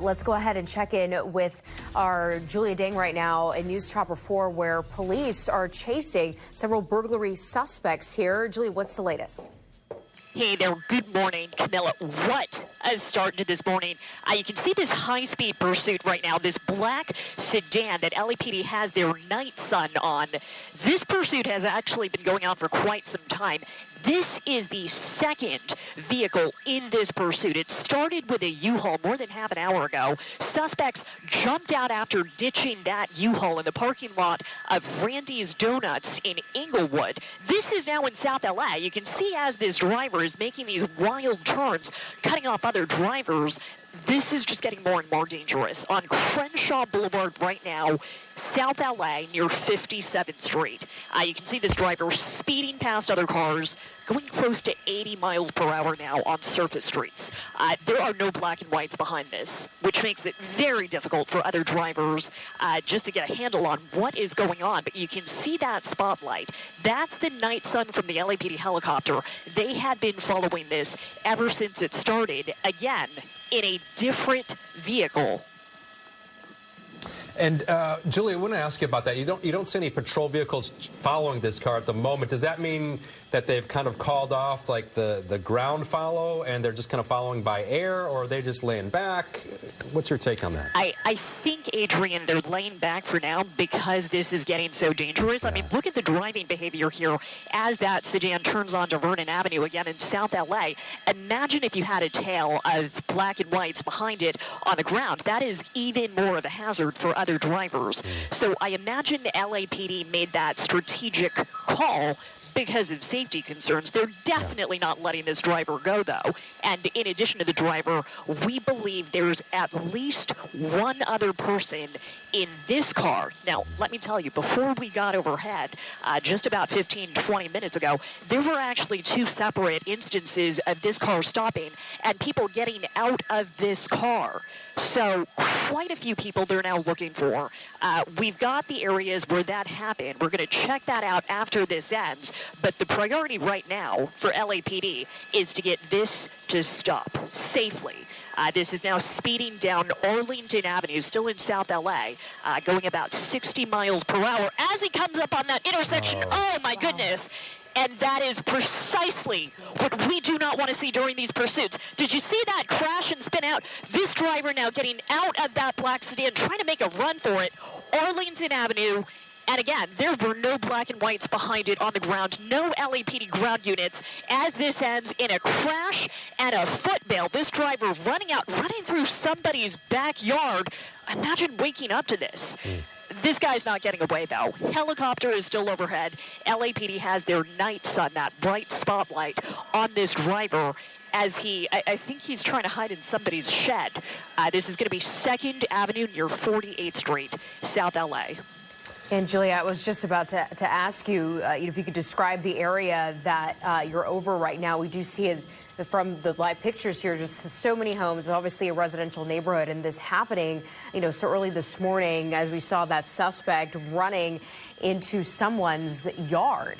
Let's go ahead and check in with our Julia Dang right now in News Chopper 4, where police are chasing several burglary suspects here. Julia, what's the latest? Hey there, good morning, Camilla. What a start to this morning. You can see this high-speed pursuit right now, this black sedan that LAPD has their night sun on. This pursuit has actually been going on for quite some time. This is the second vehicle in this pursuit. It started with a U-Haul more than half an hour ago. Suspects jumped out after ditching that U-Haul in the parking lot of Randy's Donuts in Inglewood. This is now in South LA. You can see as this driver is making these wild turns, cutting off other drivers. This is just getting more and more dangerous. On Crenshaw Boulevard right now, South LA near 57th Street. You can see this driver speeding past other cars, going close to 80 miles per hour now on surface streets. There are no black and whites behind this, which makes it very difficult for other drivers just to get a handle on what is going on. But you can see that spotlight. That's the night sun from the LAPD helicopter. They had been following this ever since it started, again, in a different vehicle. And Julia, I want to ask you about that. You don't see any patrol vehicles following this car at the moment. Does that mean that they've kind of called off like the ground follow and they're just kind of following by air, or are they just laying back? What's your take on that? I think, Adrian, they're laying back for now because this is getting so dangerous. I mean, look at the driving behavior here as that sedan turns onto Vernon Avenue again in South LA. Imagine if you had a tail of black and whites behind it on the ground. That is even more of a hazard for other drivers. So I imagine LAPD made that strategic call because of safety concerns. They're definitely not letting this driver go, though. And in addition to the driver, we believe there's at least one other person in this car. Now, let me tell you, before we got overhead, just about 15, 20 minutes ago, there were actually two separate instances of this car stopping and people getting out of this car. So quite a few people they're now looking for. We've got the areas where that happened. We're going to check that out after this ends. But the priority right now for LAPD is to get this to stop safely. This is now speeding down Arlington Avenue, still in South LA, going about 60 miles per hour as he comes up on that intersection. Oh my goodness. And that is precisely what we do not want to see during these pursuits. Did you see that crash and spin out? This driver now getting out of that black sedan, trying to make a run for it. Arlington Avenue. And again, there were no black and whites behind it on the ground, no LAPD ground units, as this ends in a crash and a foot bail. This driver running through somebody's backyard. Imagine waking up to this. This guy's not getting away, though. Helicopter is still overhead. LAPD has their night sun, that bright spotlight, on this driver as I think he's trying to hide in somebody's shed. This is going to be 2nd Avenue near 48th Street, South LA. And Julia, I was just about to ask you, if you could describe the area that you're over right now. We do see from the live pictures here, just so many homes, obviously a residential neighborhood, and this happening, so early this morning as we saw that suspect running into someone's yard.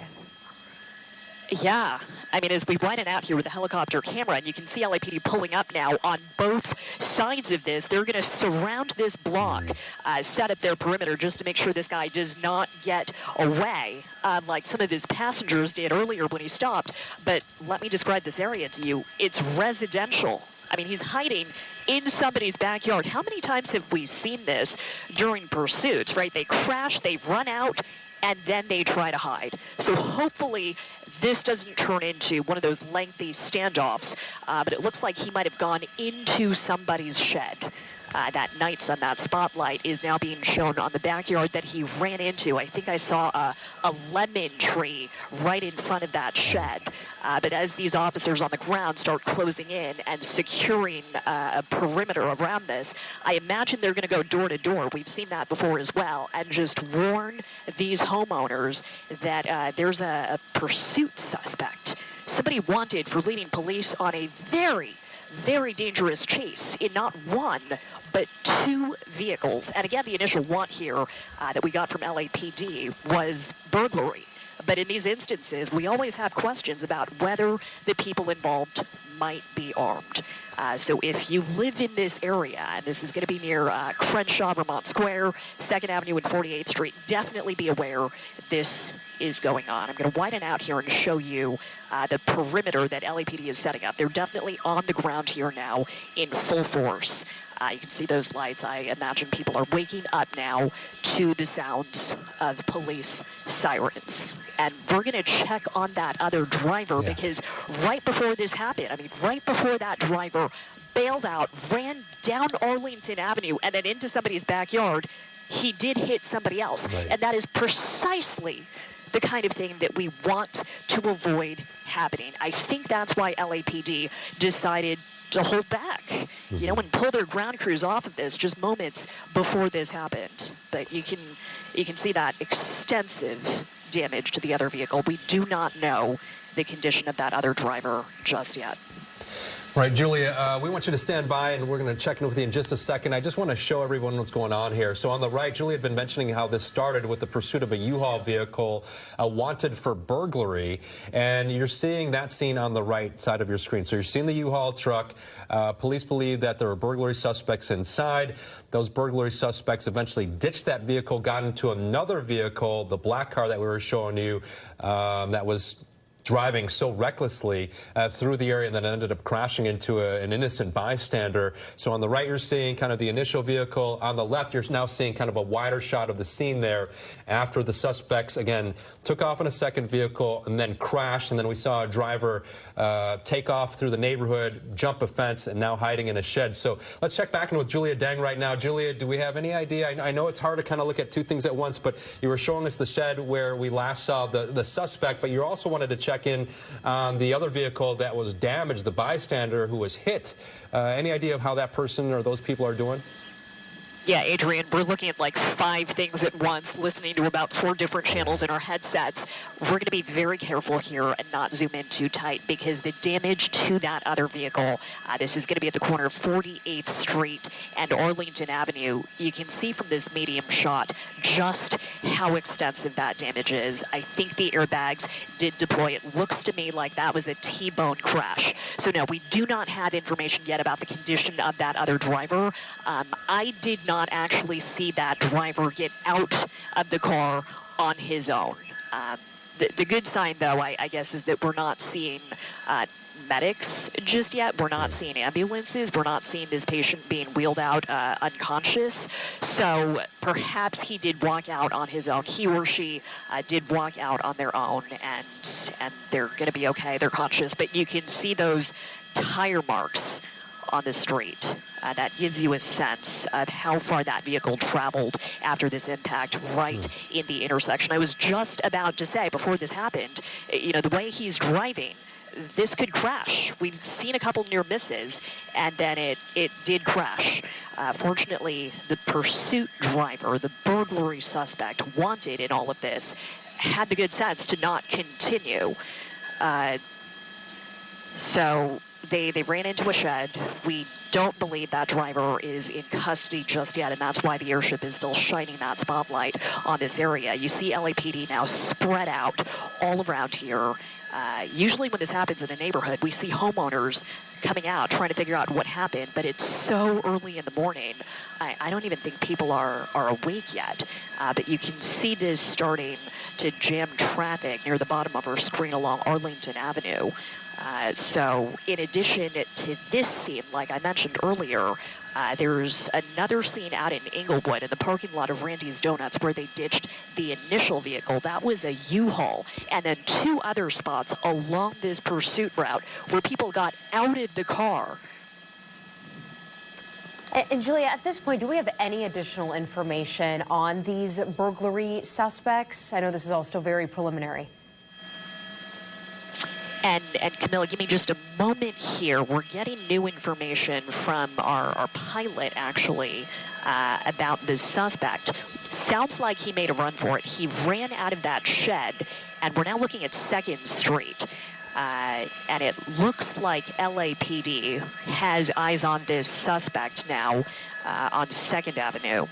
Yeah, I mean, as we widen out here with the helicopter camera, and you can see LAPD pulling up now on both sides of this. They're going to surround this block, set up their perimeter just to make sure this guy does not get away, like some of his passengers did earlier when he stopped. But let me describe this area to you. It's residential. I mean, he's hiding in somebody's backyard. How many times have we seen this during pursuits, right? They crash, they run out, and then they try to hide. So hopefully this doesn't turn into one of those lengthy standoffs, but it looks like he might have gone into somebody's shed. That night sun, that spotlight is now being shown on the backyard that he ran into. I think I saw a lemon tree right in front of that shed. But as these officers on the ground start closing in and securing a perimeter around this, I imagine they're going to go door to door. We've seen that before as well, and just warn these homeowners that there's a pursuit suspect, somebody wanted for leading police on a very, very dangerous chase in not one, but two vehicles. And again, the initial want here that we got from LAPD was burglary. But in these instances, we always have questions about whether the people involved might be armed. So if you live in this area, and this is going to be near Crenshaw, Vermont Square, 2nd Avenue and 48th Street, definitely be aware this is going on. I'm going to widen out here and show you the perimeter that LAPD is setting up. They're definitely on the ground here now in full force. You can see those lights. I imagine people are waking up now to the sounds of police sirens. And we're going to check on that other driver because right before this happened, I mean, right before that driver bailed out, ran down Arlington Avenue and then into somebody's backyard, he did hit somebody else. Right. And that is precisely the kind of thing that we want to avoid happening. I think that's why LAPD decided to hold back, you know, and pull their ground crews off of this just moments before this happened. But you can see that extensive damage to the other vehicle. We do not know the condition of that other driver just yet. Right, Julia, we want you to stand by, and we're going to check in with you in just a second. I just want to show everyone what's going on here. So on the right, Julia had been mentioning how this started with the pursuit of a U-Haul vehicle wanted for burglary, and you're seeing that scene on the right side of your screen. So you're seeing the U-Haul truck. Police believe that there were burglary suspects inside. Those burglary suspects eventually ditched that vehicle, got into another vehicle, the black car that we were showing you, that was driving so recklessly through the area and then ended up crashing into an innocent bystander. So on the right, you're seeing kind of the initial vehicle. On the left, you're now seeing kind of a wider shot of the scene there after the suspects, again, took off in a second vehicle and then crashed. And then we saw a driver take off through the neighborhood, jump a fence, and now hiding in a shed. So let's check back in with Julia Deng right now. Julia, do we have any idea? I know it's hard to kind of look at two things at once, but you were showing us the shed where we last saw the suspect, but you also wanted to check in on the other vehicle that was damaged, the bystander who was hit. Any idea of how that person or those people are doing? Yeah, Adrian, we're looking at like 5 things at once, listening to about 4 different channels in our headsets. We're going to be very careful here and not zoom in too tight because the damage to that other vehicle, this is going to be at the corner of 48th Street and Arlington Avenue. You can see from this medium shot just how extensive that damage is. I think the airbags did deploy. It looks to me like that was a T-bone crash. So no, we do not have information yet about the condition of that other driver. I did not actually see that driver get out of the car on his own. The good sign, though, I guess, is that we're not seeing medics just yet. We're not seeing ambulances. We're not seeing this patient being wheeled out unconscious. So perhaps he did walk out on his own. He or she did walk out on their own, and they're going to be okay. They're conscious. But you can see those tire marks on the street. That gives you a sense of how far that vehicle traveled after this impact right in the intersection. I was just about to say, before this happened, you know, the way he's driving, this could crash. We've seen a couple near misses, and then it did crash. Fortunately, the pursuit driver, the burglary suspect wanted in all of this, had the good sense to not continue. So they ran into a shed. We don't believe that driver is in custody just yet, and that's why the airship is still shining that spotlight on this area. You see LAPD now spread out all around here. Usually when this happens in a neighborhood, we see homeowners coming out trying to figure out what happened, but it's so early in the morning, I don't even think people are awake yet. But you can see this starting to jam traffic near the bottom of our screen along Arlington Avenue. So in addition to this scene, like I mentioned earlier, there's another scene out in Inglewood in the parking lot of Randy's Donuts where they ditched the initial vehicle. That was a U-Haul. And then 2 other spots along this pursuit route where people got out of the car. And Julia, at this point, do we have any additional information on these burglary suspects? I know this is all still very preliminary. And Camilla, give me just a moment here. We're getting new information from our pilot, actually, about the suspect. Sounds like he made a run for it. He ran out of that shed, and we're now looking at 2nd Street. And it looks like LAPD has eyes on this suspect now on 2nd Avenue.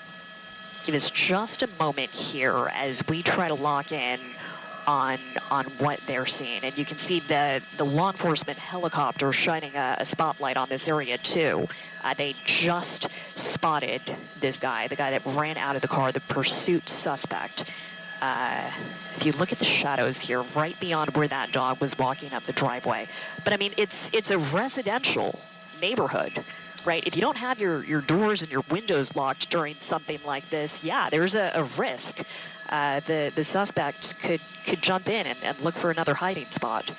Give us just a moment here as we try to lock in on what they're seeing. And you can see the law enforcement helicopter shining a spotlight on this area too. They just spotted this guy, the guy that ran out of the car, the pursuit suspect. If you look at the shadows here, right beyond where that dog was walking up the driveway. But I mean, it's a residential neighborhood, right? If you don't have your doors and your windows locked during something like this, yeah, there's a risk. The suspect could jump in and look for another hiding spot.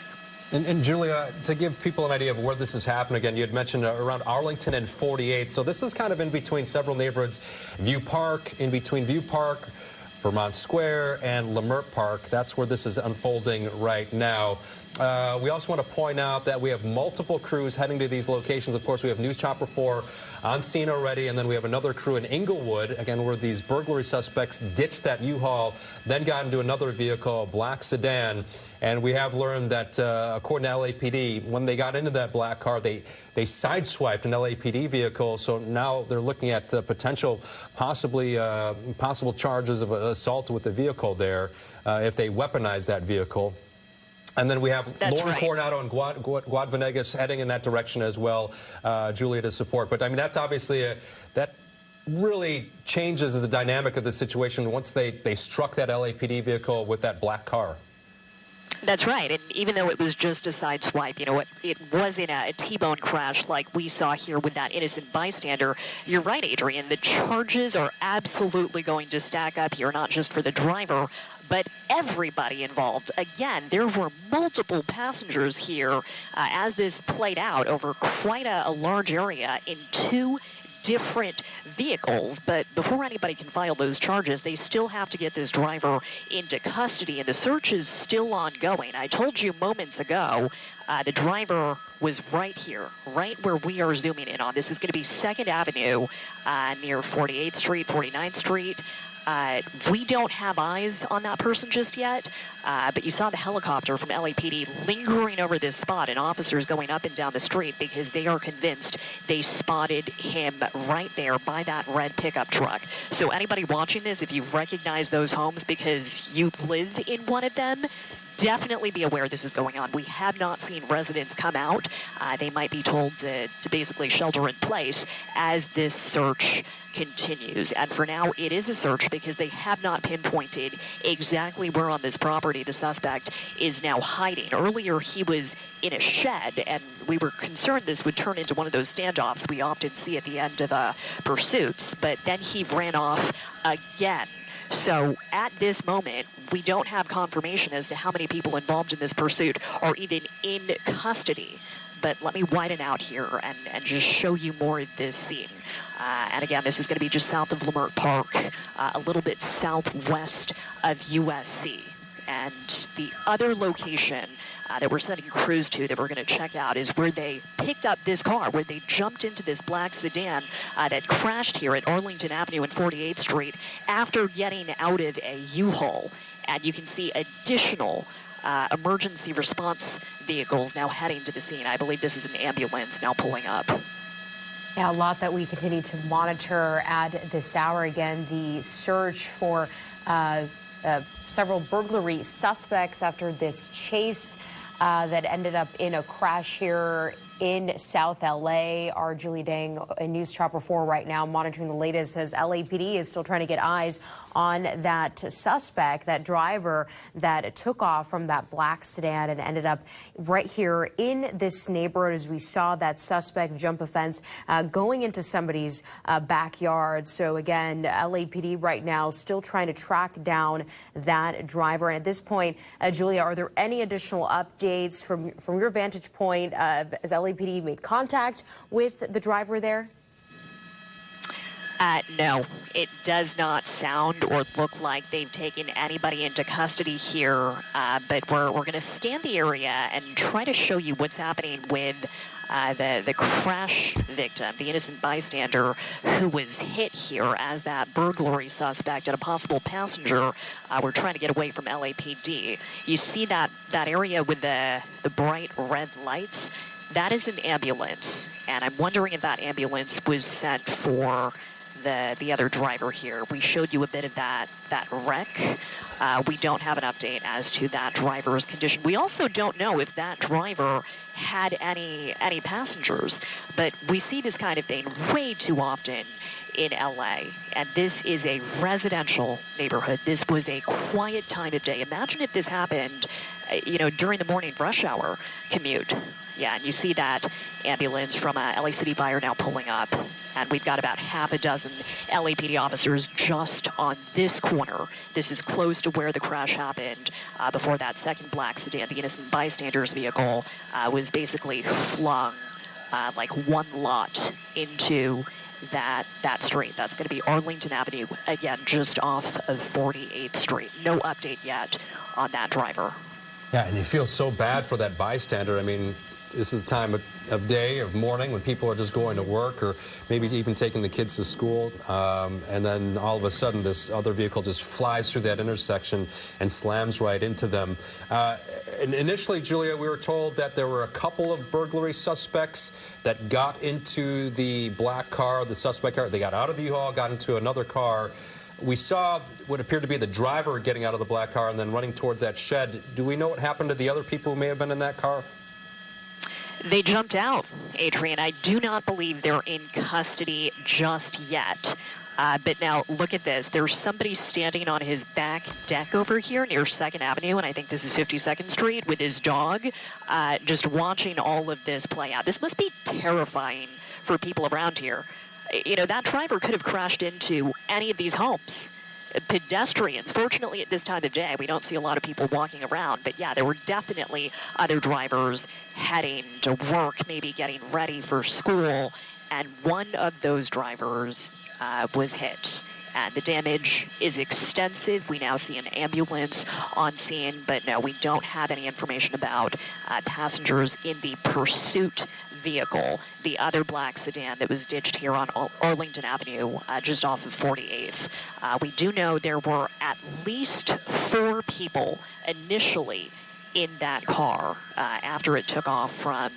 And Julia, to give people an idea of where this has happened, again, you had mentioned around Arlington and 48. So this is kind of in between several neighborhoods. View Park, in between View Park, Vermont Square, and Leimert Park. That's where this is unfolding right now. We also want to point out that we have multiple crews heading to these locations. Of course, we have News Chopper 4 on scene already, and then we have another crew in Inglewood, again, where these burglary suspects ditched that U-Haul, then got into another vehicle, a black sedan. And we have learned that, according to LAPD, when they got into that black car, they sideswiped an LAPD vehicle. So now they're looking at possible charges of assault with the vehicle there if they weaponize that vehicle. And then we have Lauren Coronado and Guad Venegas heading in that direction as well, Julia, to support. But I mean, that's obviously that really changes the dynamic of the situation once they struck that LAPD vehicle with that black car. That's right, and even though it was just a side swipe, you know, it wasn't a T-bone crash like we saw here with that innocent bystander. You're right, Adrian, the charges are absolutely going to stack up here, not just for the driver, but everybody involved. Again, there were multiple passengers here as this played out over quite a large area in two different vehicles. But before anybody can file those charges, they still have to get this driver into custody, and the search is still ongoing. I told you moments ago, the driver was right here, right where we are zooming in on. This is going to be 2nd Avenue near 48th Street, 49th Street. We don't have eyes on that person just yet, but you saw the helicopter from LAPD lingering over this spot and officers going up and down the street because they are convinced they spotted him right there by that red pickup truck. So anybody watching this, if you recognize those homes because you live in one of them, definitely be aware this is going on. We have not seen residents come out. They might be told to basically shelter in place as this search continues. And for now, it is a search because they have not pinpointed exactly where on this property the suspect is now hiding. Earlier, he was in a shed, and we were concerned this would turn into one of those standoffs we often see at the end of pursuits, but then he ran off again. So at this moment, we don't have confirmation as to how many people involved in this pursuit are even in custody. But let me widen out here and just show you more of this scene. And again, this is going to be just south of Leimert Park, a little bit southwest of USC. And the other location that we're sending crews to that we're going to check out is where they picked up this car, where they jumped into this black sedan that crashed here at Arlington Avenue and 48th Street after getting out of a U-Haul. And you can see additional emergency response vehicles now heading to the scene. I believe this is an ambulance now pulling up. Yeah, a lot that we continue to monitor at this hour. Again, the search for several burglary suspects after this chase that ended up in a crash here in South LA. Our Julie Dang in News Chopper 4 right now monitoring the latest as LAPD is still trying to get eyes on that suspect, that driver that took off from that black sedan and ended up right here in this neighborhood as we saw that suspect jump a fence going into somebody's backyard. So again, LAPD right now still trying to track down that driver. And at this point, Julia, are there any additional updates from your vantage point as LAPD made contact with the driver there? No, it does not sound or look like they've taken anybody into custody here, but we're going to scan the area and try to show you what's happening with the crash victim, the innocent bystander who was hit here as that burglary suspect and a possible passenger. We're trying to get away from LAPD. You see that area with the bright red lights? That is an ambulance, and I'm wondering if that ambulance was sent for the other driver here. We showed you a bit of that wreck. We don't have an update as to that driver's condition. We also don't know if that driver had any passengers, but we see this kind of thing way too often in LA, and this is a residential neighborhood. This was a quiet time of day. Imagine if this happened, during the morning rush hour commute. Yeah, and you see that ambulance from LA City Fire now pulling up, and we've got about half a dozen LAPD officers just on this corner. This is close to where the crash happened before that second black sedan, the innocent bystander's vehicle, was basically flung like one lot into that street. That's going to be Arlington Avenue, again, just off of 48th Street. No update yet on that driver. Yeah, and you feel so bad for that bystander. I mean, this is the time of day, of morning, when people are just going to work or maybe even taking the kids to school. And then all of a sudden, this other vehicle just flies through that intersection and slams right into them. And initially, Julia, we were told that there were a couple of burglary suspects that got into the black car, the suspect car. They got out of the U-Haul, got into another car. We saw what appeared to be the driver getting out of the black car and then running towards that shed. Do we know what happened to the other people who may have been in that car? They jumped out, Adrian. I do not believe they're in custody just yet. But now look at this. There's somebody standing on his back deck over here near 2nd Avenue, and I think this is 52nd Street, with his dog, just watching all of this play out. This must be terrifying for people around here. That driver could have crashed into any of these homes. Pedestrians, fortunately at this time of day, we don't see a lot of people walking around, but yeah, there were definitely other drivers heading to work, maybe getting ready for school, and one of those drivers was hit. And the damage is extensive. We now see an ambulance on scene, but no, we don't have any information about passengers in the pursuit vehicle, the other black sedan that was ditched here on Arlington Avenue, just off of 48th. We do know there were at least 4 people initially in that car after it took off from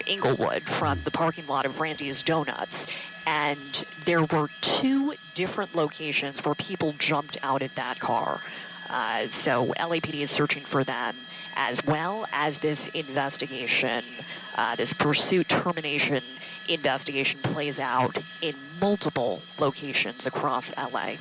Inglewood, from the parking lot of Randy's Donuts. And there were 2 different locations where people jumped out of that car. So LAPD is searching for them, as well as this investigation, this pursuit termination investigation plays out in multiple locations across LA.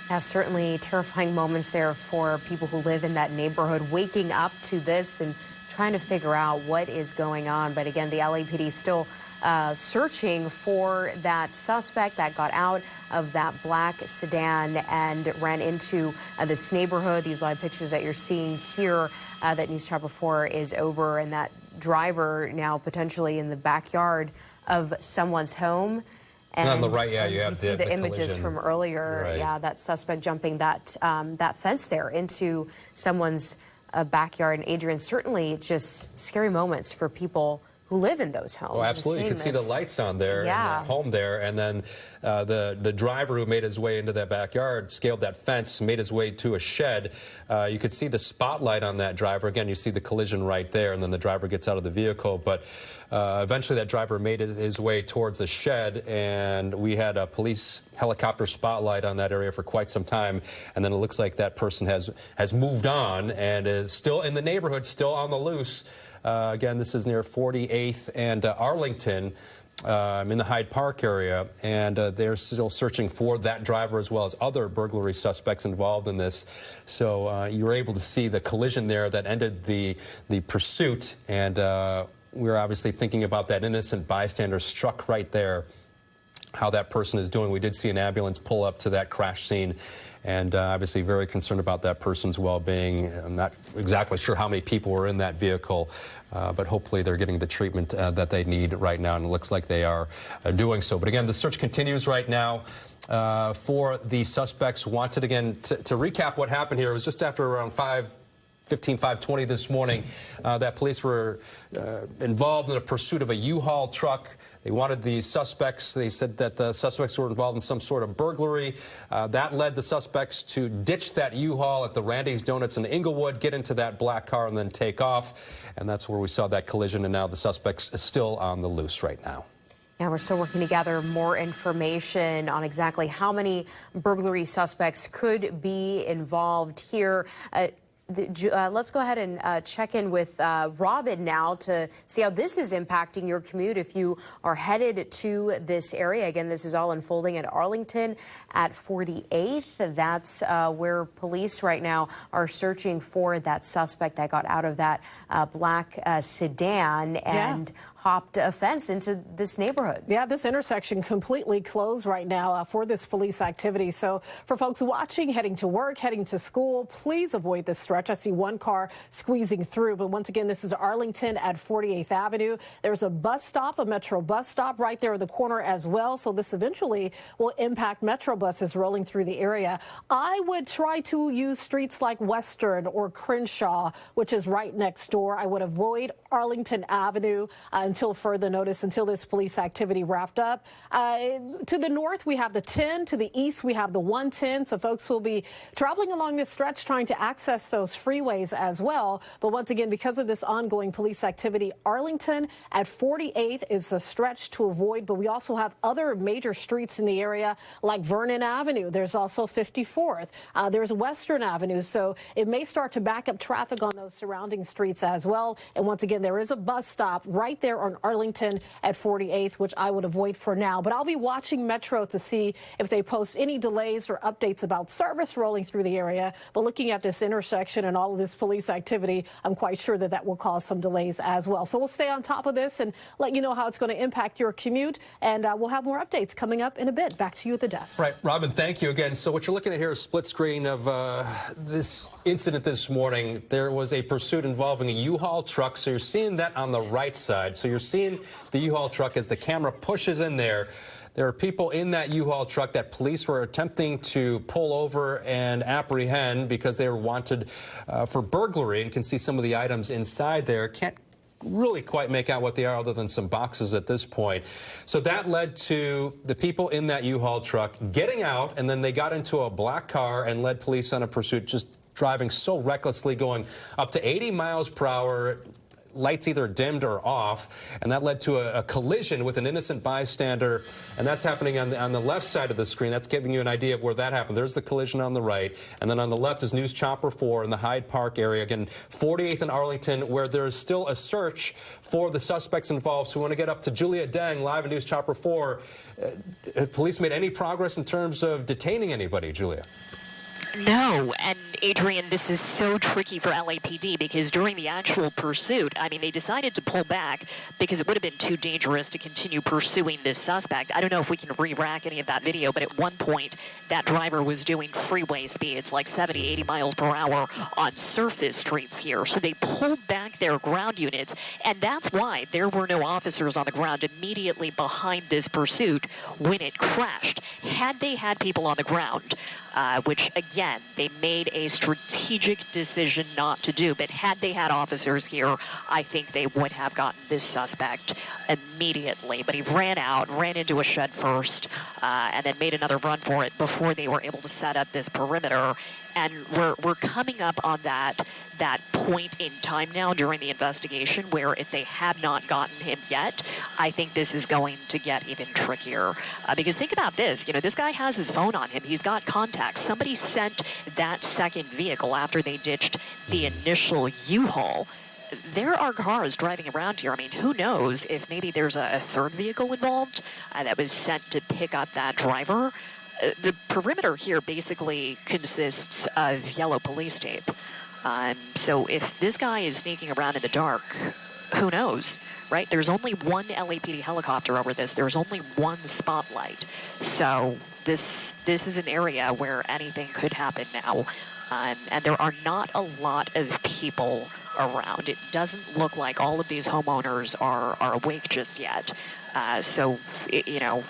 Yeah, certainly terrifying moments there for people who live in that neighborhood, waking up to this and trying to figure out what is going on. But again, the LAPD still searching for that suspect that got out of that black sedan and ran into this neighborhood. These live pictures that you're seeing here, that News Chopper 4 is over, and that driver now potentially in the backyard of someone's home. And on the right, yeah, you have see the images collision from earlier. Right. Yeah, that suspect jumping that fence there into someone's backyard. And Adrian, certainly just scary moments for people who live in those homes. Oh, absolutely. You can see the lights on there in that home there. And then the driver who made his way into that backyard, scaled that fence, made his way to a shed. You could see the spotlight on that driver. Again, you see the collision right there, and then the driver gets out of the vehicle. But eventually that driver made his way towards the shed, and we had a police helicopter spotlight on that area for quite some time. And then it looks like that person has moved on and is still in the neighborhood, still on the loose. Again, this is near 48th and Arlington, in the Hyde Park area, and they're still searching for that driver as well as other burglary suspects involved in this. So you were able to see the collision there that ended the pursuit, and we're obviously thinking about that innocent bystander struck right there, how that person is doing. We did see an ambulance pull up to that crash scene, and obviously very concerned about that person's well-being. I'm not exactly sure how many people were in that vehicle, but hopefully they're getting the treatment that they need right now, and it looks like they are doing so. But again, the search continues right now for the suspects wanted. Again, to recap what happened here, it was just after around 5:20 this morning, that police were involved in a pursuit of a U-Haul truck. They wanted the suspects. They said that the suspects were involved in some sort of burglary. That led the suspects to ditch that U-Haul at the Randy's Donuts in Inglewood, get into that black car, and then take off. And that's where we saw that collision, and now the suspects are still on the loose right now. Yeah, we're still working to gather more information on exactly how many burglary suspects could be involved here. Let's go ahead and check in with Robin now to see how this is impacting your commute if you are headed to this area. Again, this is all unfolding at Arlington at 48th. That's where police right now are searching for that suspect that got out of that black sedan and hopped a fence into this neighborhood. Yeah, this intersection completely closed right now for this police activity. So for folks watching, heading to work, heading to school, please avoid this stretch. I see one car squeezing through, but once again, this is Arlington at 48th Avenue. There's a bus stop, a Metro bus stop right there at the corner as well. So this eventually will impact Metro buses rolling through the area. I would try to use streets like Western or Crenshaw, which is right next door. I would avoid Arlington Avenue until further notice, until this police activity wrapped up. To the north, we have the 10. To the east, we have the 110. So folks will be traveling along this stretch trying to access those freeways as well. But once again, because of this ongoing police activity, Arlington at 48th is a stretch to avoid. But we also have other major streets in the area like Vernon Avenue. There's also 54th. There's Western Avenue. So it may start to back up traffic on those surrounding streets as well. And once again, there is a bus stop right there on Arlington at 48th, which I would avoid for now. But I'll be watching Metro to see if they post any delays or updates about service rolling through the area. But looking at this intersection and all of this police activity, I'm quite sure that that will cause some delays as well. So we'll stay on top of this and let you know how it's going to impact your commute. And we'll have more updates coming up in a bit. Back to you at the desk. Right. Robin, thank you again. So what you're looking at here is a split screen of this incident this morning. There was a pursuit involving a U-Haul truck. So you're seeing that on the right side. So you're seeing the U-Haul truck as the camera pushes in there. There are people in that U-Haul truck that police were attempting to pull over and apprehend because they were wanted for burglary, and can see some of the items inside there. Can't really quite make out what they are other than some boxes at this point. So that led to the people in that U-Haul truck getting out, and then they got into a black car and led police on a pursuit, just driving so recklessly, going up to 80 miles per hour. Lights either dimmed or off, and that led to a collision with an innocent bystander, and that's happening on the left side of the screen. That's giving you an idea of where that happened. There's the collision on the right, and then on the left is News Chopper 4 in the Hyde Park area. Again, 48th and Arlington, where there's still a search for the suspects involved. So we want to get up to Julia Deng, live in News Chopper 4. Have police made any progress in terms of detaining anybody, Julia? No, and Adrian, this is so tricky for LAPD because during the actual pursuit, I mean, they decided to pull back because it would have been too dangerous to continue pursuing this suspect. I don't know if we can re-rack any of that video, but at one point, that driver was doing freeway speeds like 70, 80 miles per hour on surface streets here. So they pulled back their ground units, and that's why there were no officers on the ground immediately behind this pursuit when it crashed. Had they had people on the ground, which, again, they made a strategic decision not to do. But had they had officers here, I think they would have gotten this suspect immediately. But he ran out, ran into a shed first, and then made another run for it before they were able to set up this perimeter. And we're coming up on that point in time now during the investigation where if they have not gotten him yet, I think this is going to get even trickier. Because think about this, you know, this guy has his phone on him. He's got contacts. Somebody sent that second vehicle after they ditched the initial U-Haul. There are cars driving around here. I mean, who knows if maybe there's a third vehicle involved that was sent to pick up that driver. The perimeter here basically consists of yellow police tape. So if this guy is sneaking around in the dark, who knows, right? There's only one LAPD helicopter over this. There's only one spotlight. So this is an area where anything could happen now. And there are not a lot of people around. It doesn't look like all of these homeowners are awake just yet. You know,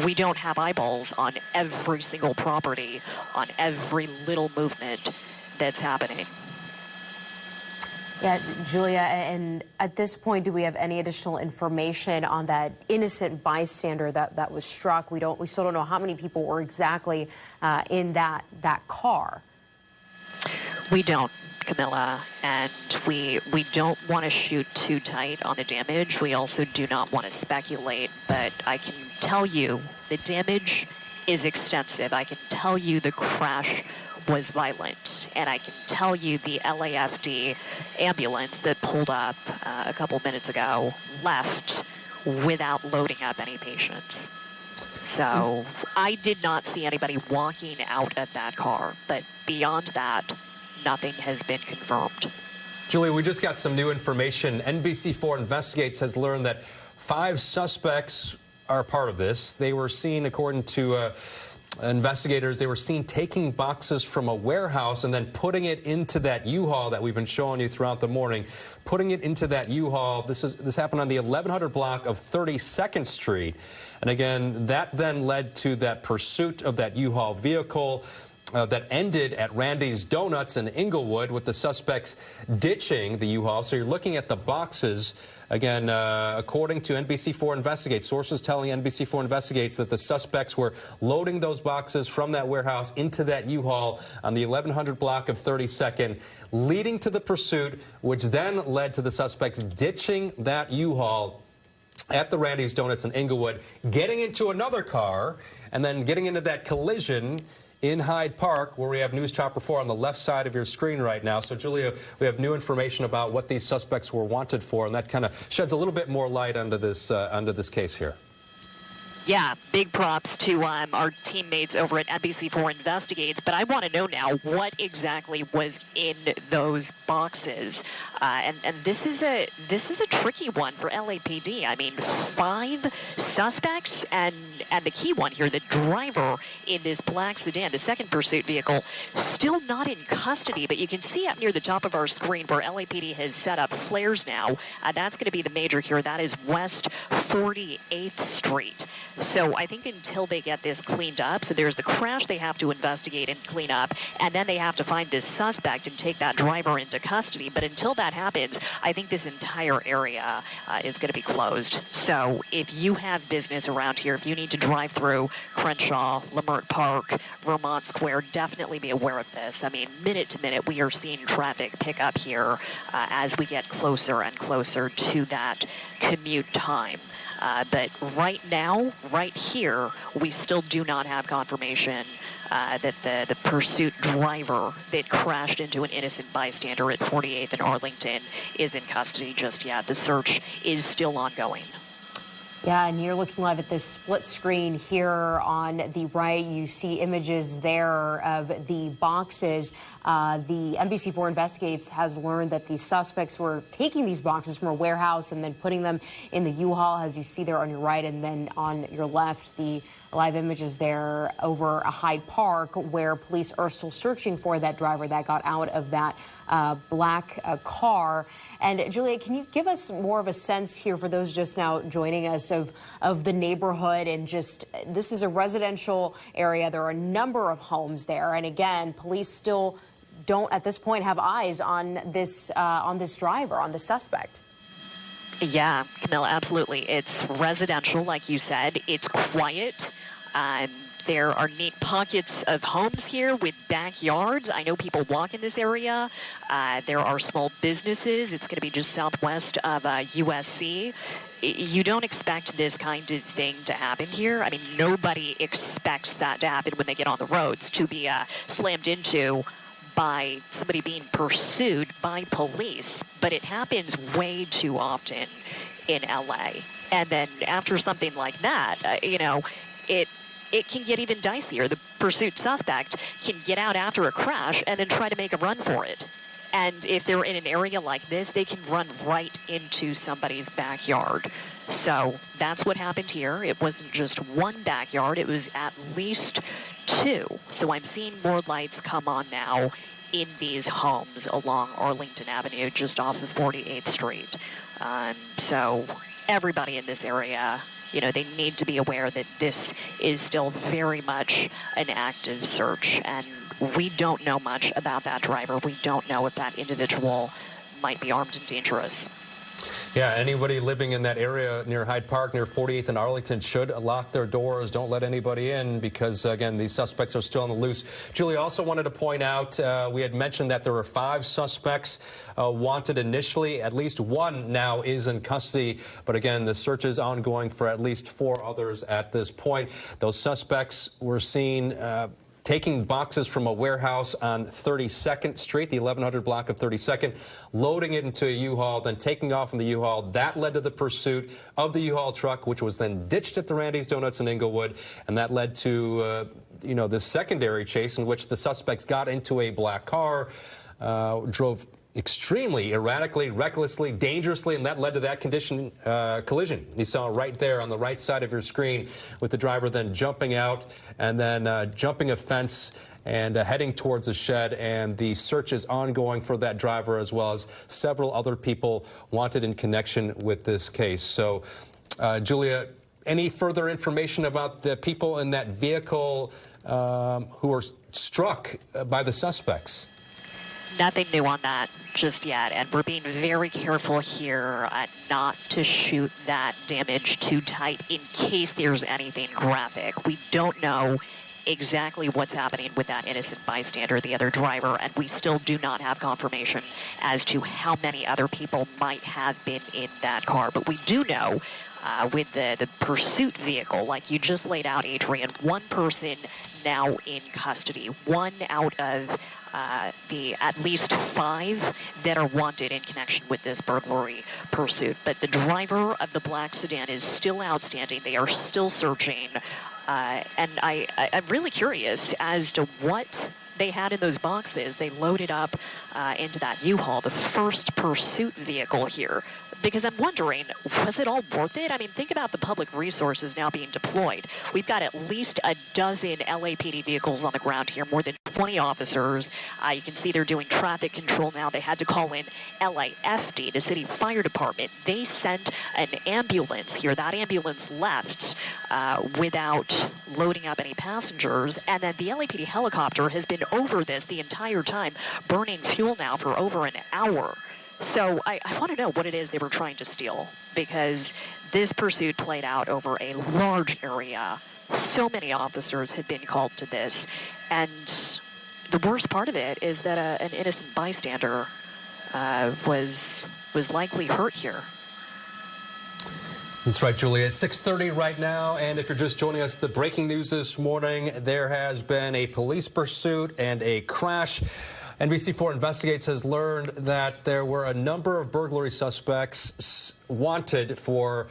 we don't have eyeballs on every single property, on every little movement that's happening. Yeah, Julia, and at this point, do we have any additional information on that innocent bystander that was struck? We still don't know how many people were exactly in that car. We don't, Camilla, and we don't want to shoot too tight on the damage. We also do not want to speculate, but I can tell you the damage is extensive. I can tell you the crash was violent, and I can tell you the LAFD ambulance that pulled up a couple minutes ago left without loading up any patients. So I did not see anybody walking out of that car, but beyond that, nothing has been confirmed. Julia, we just got some new information. NBC4 Investigates has learned that 5 suspects are part of this. They were seen, according to investigators, they were seen taking boxes from a warehouse and then putting it into that U-Haul that we've been showing you throughout the morning. Putting it into that U-Haul. This happened on the 1100 block of 32nd Street. And again, that then led to that pursuit of that U-Haul vehicle that ended at Randy's Donuts in Inglewood, with the suspects ditching the U-Haul. So you're looking at the boxes. Again, according to NBC4 Investigates, sources telling NBC4 Investigates that the suspects were loading those boxes from that warehouse into that U-Haul on the 1100 block of 32nd, leading to the pursuit, which then led to the suspects ditching that U-Haul at the Randy's Donuts in Inglewood, getting into another car, and then getting into that collision in Hyde Park, where we have News Chopper 4 on the left side of your screen right now. So, Julia, we have new information about what these suspects were wanted for, and that kind of sheds a little bit more light onto this case here. Yeah, big props to our teammates over at NBC4 Investigates, but I want to know now what exactly was in those boxes. And this is a tricky one for LAPD. I mean, 5 suspects, and the key one here, the driver in this black sedan, the second pursuit vehicle, still not in custody, but you can see up near the top of our screen where LAPD has set up flares now. That's going to be the major here. That is West 48th Street. So I think until they get this cleaned up, so there's the crash they have to investigate and clean up, and then they have to find this suspect and take that driver into custody. But until that happens, I think this entire area is going to be closed. So if you have business around here, if you need to drive through Crenshaw, Leimert Park, Vermont Square, definitely be aware of this. I mean, minute to minute, we are seeing traffic pick up here as we get closer and closer to that commute time. But right now, right here, we still do not have confirmation that the pursuit driver that crashed into an innocent bystander at 48th and Arlington is in custody just yet. The search is still ongoing. Yeah, and you're looking live at this split screen here on the right. You see images there of the boxes. The NBC4 Investigates has learned that the suspects were taking these boxes from a warehouse and then putting them in the U-Haul, as you see there on your right, and then on your left, the live images there over a Hyde Park, where police are still searching for that driver that got out of that black car. And Julia, can you give us more of a sense here for those just now joining us of the neighborhood, and just, this is a residential area. There are a number of homes there. And again, police still don't at this point have eyes on this driver, on the suspect. Yeah, Camilla, absolutely. It's residential, like you said. It's quiet. There are neat pockets of homes here with backyards. I know people walk in this area. There are small businesses. It's going to be just southwest of USC. You don't expect this kind of thing to happen here. I mean, nobody expects that to happen when they get on the roads, to be slammed into by somebody being pursued by police. But it happens way too often in LA. And then after something like that, you know, it can get even dicier. The pursuit suspect can get out after a crash and then try to make a run for it. And if they're in an area like this, they can run right into somebody's backyard. So that's what happened here. It wasn't just one backyard. It was at least 2. So I'm seeing more lights come on now in these homes along Arlington Avenue, just off of 48th Street. So everybody in this area, you know, they need to be aware that this is still very much an active search, and we don't know much about that driver. We don't know if that individual might be armed and dangerous. Yeah, anybody living in that area near Hyde Park, near 48th and Arlington, should lock their doors. Don't let anybody in because, again, these suspects are still on the loose. Julie, also wanted to point out, we had mentioned that there were 5 suspects wanted initially. At least 1 now is in custody. But again, the search is ongoing for at least 4 others at this point. Those suspects were seen taking boxes from a warehouse on 32nd Street, the 1100 block of 32nd, loading it into a U-Haul, then taking off in the U-Haul. That led to the pursuit of the U-Haul truck, which was then ditched at the Randy's Donuts in Inglewood, and that led to, the secondary chase in which the suspects got into a black car, drove extremely erratically, recklessly, dangerously, and that led to that collision. You saw right there on the right side of your screen with the driver then jumping out and then jumping a fence and heading towards a shed, and the search is ongoing for that driver as well as several other people wanted in connection with this case. So, Julia, any further information about the people in that vehicle who were struck by the suspects? Nothing new on that just yet, and we're being very careful here not to shoot that damage too tight in case there's anything graphic. We don't know exactly what's happening with that innocent bystander, the other driver, and we still do not have confirmation as to how many other people might have been in that car. But we do know with the pursuit vehicle, like you just laid out, Adrian, 1 person now in custody, 1 out of the at least 5 that are wanted in connection with this burglary pursuit. But the driver of the black sedan is still outstanding. They are still searching. And I'm really curious as to what they had in those boxes. They loaded up into that U-Haul, the first pursuit vehicle here. Because I'm wondering, was it all worth it? I mean, think about the public resources now being deployed. We've got at least a dozen LAPD vehicles on the ground here, more than 20 officers. You can see they're doing traffic control now. They had to call in LAFD, the city fire department. They sent an ambulance here. That ambulance left without loading up any passengers. And then the LAPD helicopter has been over this the entire time, burning fuel now for over an hour. So I want to know what it is they were trying to steal, because this pursuit played out over a large area. So many officers had been called to this. And the worst part of it is that an innocent bystander was likely hurt here. That's right, Julia. It's 6:30 right now, and if you're just joining us, the breaking news this morning, there has been a police pursuit and a crash. NBC4 Investigates has learned that there were a number of burglary suspects wanted for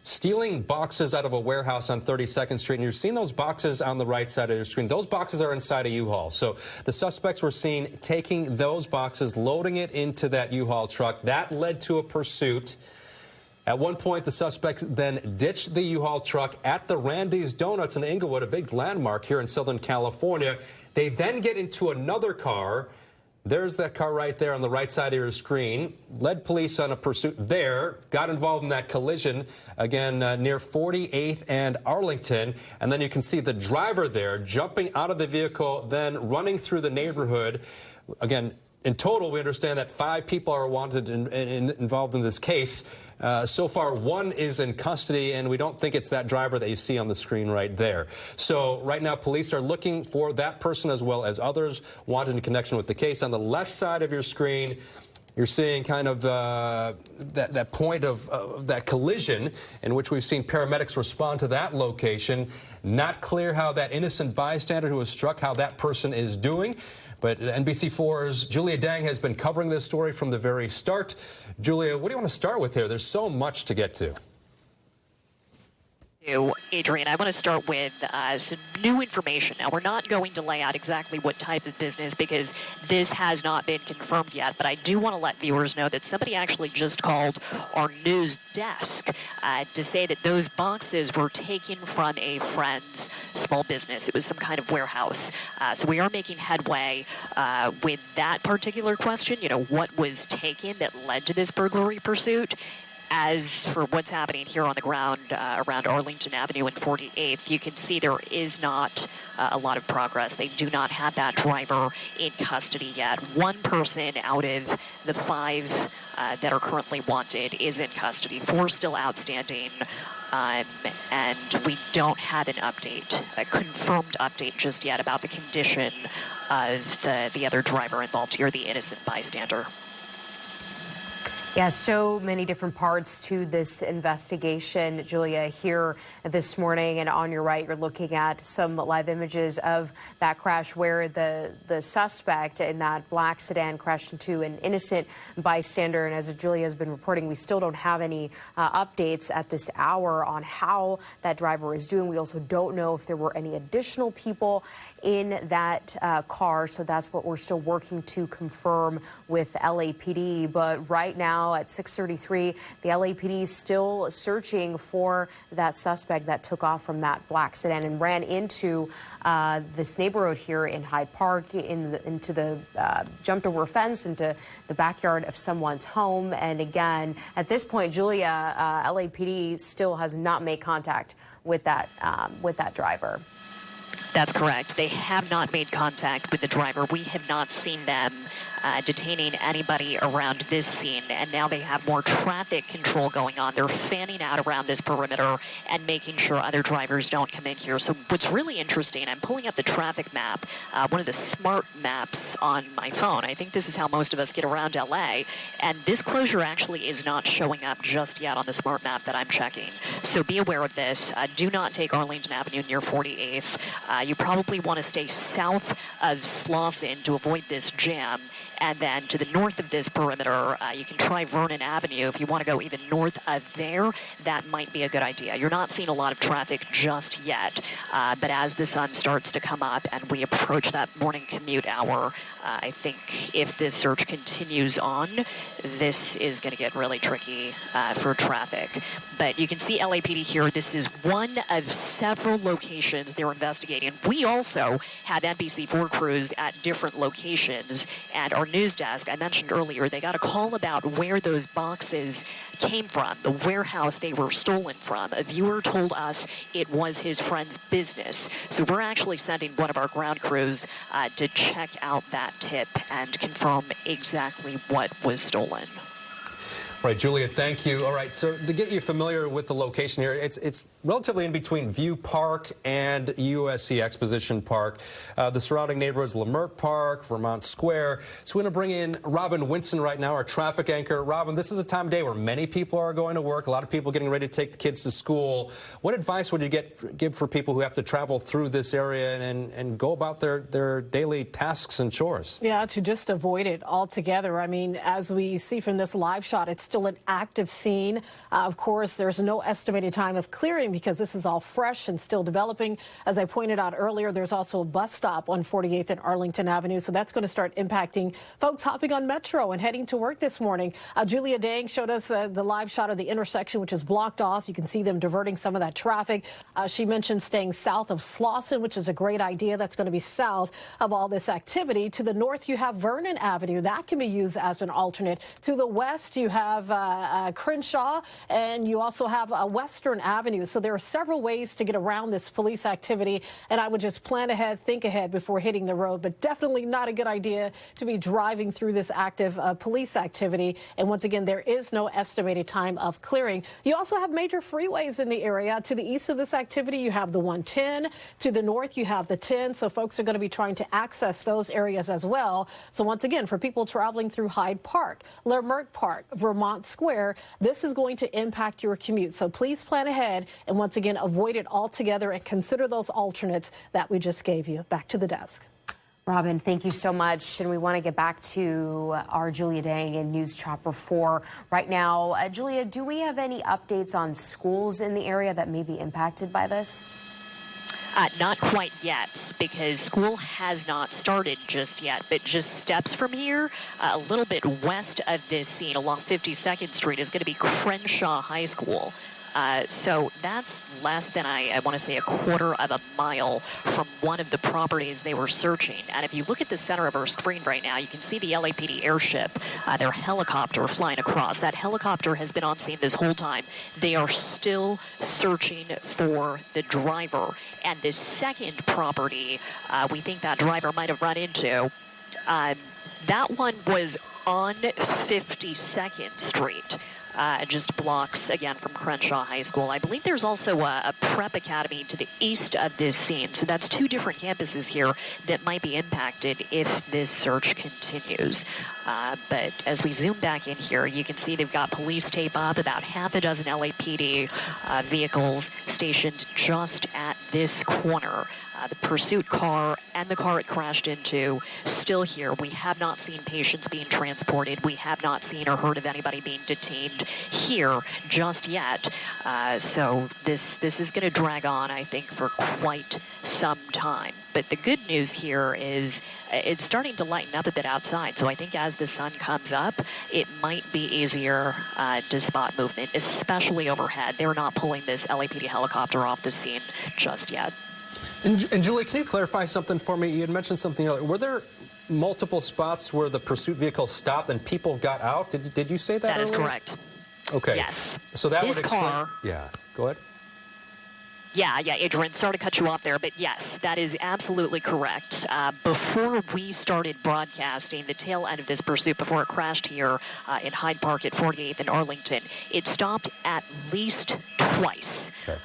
stealing boxes out of a warehouse on 32nd Street. And you're seeing those boxes on the right side of your screen. Those boxes are inside a U-Haul. So the suspects were seen taking those boxes, loading it into that U-Haul truck. That led to a pursuit. At one point, the suspects then ditched the U-Haul truck at the Randy's Donuts in Inglewood, a big landmark here in Southern California. They then get into another car. There's that car right there on the right side of your screen. Led police on a pursuit there. Got involved in that collision, again, near 48th and Arlington. And then you can see the driver there jumping out of the vehicle, then running through the neighborhood. Again, in total, we understand that 5 people are wanted involved in this case. So far, 1 is in custody, and we don't think it's that driver that you see on the screen right there. So right now, police are looking for that person as well as others wanted in connection with the case. On the left side of your screen, you're seeing kind of that point of that collision in which we've seen paramedics respond to that location. Not clear how that innocent bystander who was struck, how that person is doing. But NBC4's Julia Dang has been covering this story from the very start. Julia, what do you want to start with here? There's so much to get to. Adrian, I want to start with some new information. Now, we're not going to lay out exactly what type of business because this has not been confirmed yet, but I do want to let viewers know that somebody actually just called our news desk to say that those boxes were taken from a friend's small business. It was some kind of warehouse. So we are making headway with that particular question, what was taken that led to this burglary pursuit. As for what's happening here on the ground around Arlington Avenue and 48th, you can see there is not a lot of progress. They do not have that driver in custody yet. One person out of the 5 that are currently wanted is in custody. 4 still outstanding. And we don't have an update, a confirmed update just yet about the condition of the other driver involved here, the innocent bystander. Yeah, so many different parts to this investigation, Julia, here this morning. And on your right, you're looking at some live images of that crash where the suspect in that black sedan crashed into an innocent bystander. And as Julia has been reporting, we still don't have any updates at this hour on how that driver is doing. We also don't know if there were any additional people in that car. So that's what we're still working to confirm with LAPD. But right now, at 6:33, the LAPD is still searching for that suspect that took off from that black sedan and ran into this neighborhood here in Hyde Park, jumped over a fence into the backyard of someone's home. And again, at this point, Julia, LAPD still has not made contact with that driver. That's correct. They have not made contact with the driver. We have not seen them detaining anybody around this scene, and now they have more traffic control going on. They're fanning out around this perimeter and making sure other drivers don't come in here. So what's really interesting, I'm pulling up the traffic map, one of the smart maps on my phone. I think this is how most of us get around LA, and this closure actually is not showing up just yet on the smart map that I'm checking. So be aware of this. Do not take Arlington Avenue near 48th. You probably want to stay south of Slauson to avoid this jam. And then to the north of this perimeter, you can try Vernon Avenue. If you want to go even north of there, that might be a good idea. You're not seeing a lot of traffic just yet, but as the sun starts to come up and we approach that morning commute hour, I think if this search continues on, this is going to get really tricky for traffic. But you can see LAPD here. This is one of several locations they're investigating. We also have NBC4 crews at different locations, and our news desk, I mentioned earlier, they got a call about where those boxes came from, the warehouse they were stolen from. A viewer told us it was his friend's business. So we're actually sending one of our ground crews to check out that tip and confirm exactly what was stolen. Right, Julia, thank you. All right, so to get you familiar with the location here, it's relatively in between View Park and USC Exposition Park. The surrounding neighborhoods, Leimert Park, Vermont Square. So we're going to bring in Robin Winston right now, our traffic anchor. Robin, this is a time of day where many people are going to work, a lot of people getting ready to take the kids to school. What advice would you give for people who have to travel through this area and go about their daily tasks and chores? Yeah, to just avoid it altogether. I mean, as we see from this live shot, it's still an active scene. Of course, there's no estimated time of clearing because this is all fresh and still developing. As I pointed out earlier, there's also a bus stop on 48th and Arlington Avenue, so that's going to start impacting folks hopping on Metro and heading to work this morning. Julia Dang showed us the live shot of the intersection, which is blocked off. You can see them diverting some of that traffic. She mentioned staying south of Slauson, which is a great idea. That's going to be south of all this activity. To the north, you have Vernon Avenue. That can be used as an alternate. To the west, you have Crenshaw, and you also have Western Avenue. So there are several ways to get around this police activity, and I would just plan ahead, think ahead before hitting the road, but definitely not a good idea to be driving through this active police activity. And once again, there is no estimated time of clearing. You also have major freeways in the area. To the east of this activity, you have the 110. To the north, you have the 10. So folks are going to be trying to access those areas as well. So once again, for people traveling through Hyde Park, Leimert Park, Vermont Square, this is going to impact your commute. So please plan ahead and once again, avoid it altogether and consider those alternates that we just gave you. Back to the desk. Robin, thank you so much. And we want to get back to our Julia Dang in News Chopper 4 right now. Julia, do we have any updates on schools in the area that may be impacted by this? Not quite yet, because school has not started just yet, but just steps from here, a little bit west of this scene along 52nd Street is going to be Crenshaw High School. So that's less than, I want to say, a quarter of a mile from one of the properties they were searching. And if you look at the center of our screen right now, you can see the LAPD airship, their helicopter flying across. That helicopter has been on scene this whole time. They are still searching for the driver. And the second property we think that driver might have run into, that one was on 52nd Street. Just blocks, again, from Crenshaw High School. I believe there's also a prep academy to the east of this scene. So that's two different campuses here that might be impacted if this search continues. But as we zoom back in here, you can see they've got police tape up, about half a dozen LAPD vehicles stationed just at this corner. The pursuit car and the car it crashed into still here. We have not seen patients being transported. We have not seen or heard of anybody being detained here just yet. So this is going to drag on, I think, for quite some time. But the good news here is it's starting to lighten up a bit outside. So I think as the sun comes up, it might be easier to spot movement, especially overhead. They're not pulling this LAPD helicopter off the scene just yet. And Julie, can you clarify something for me? You had mentioned something earlier. Were there multiple spots where the pursuit vehicle stopped and people got out? Did you say that earlier? That is correct. Okay. Yes. So that this would explain. Car, yeah. Go ahead. Yeah, Adrian, sorry to cut you off there, but yes, that is absolutely correct. Before we started broadcasting the tail end of this pursuit, before it crashed here in Hyde Park at 48th and Arlington, it stopped at least twice. Okay.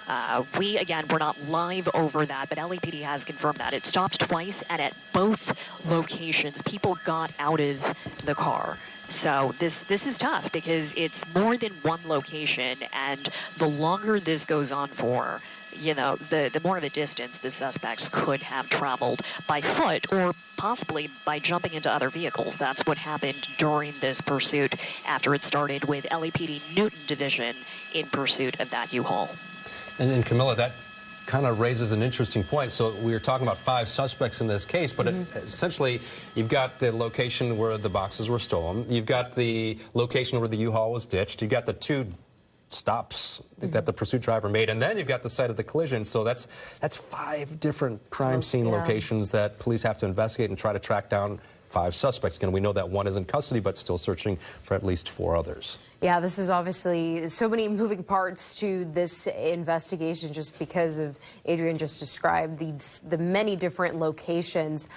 We're not live over that, but LAPD has confirmed that. It stopped twice, and at both locations, people got out of the car. So this is tough because it's more than one location, and the longer this goes on for, the more of a distance the suspects could have traveled by foot or possibly by jumping into other vehicles. That's what happened during this pursuit after it started with LAPD Newton Division in pursuit of that U-Haul. And Camilla, that kind of raises an interesting point. So we were talking about 5 suspects in this case, but essentially you've got the location where the boxes were stolen. You've got the location where the U-Haul was ditched. You've got the 2 stops that the pursuit driver made, and then you've got the site of the collision. So that's 5 different crime scene locations that police have to investigate and try to track down 5 suspects. Again, we know that 1 is in custody, but still searching for at least 4 others. Yeah, this is obviously so many moving parts to this investigation just because of Adrian just described the many different locations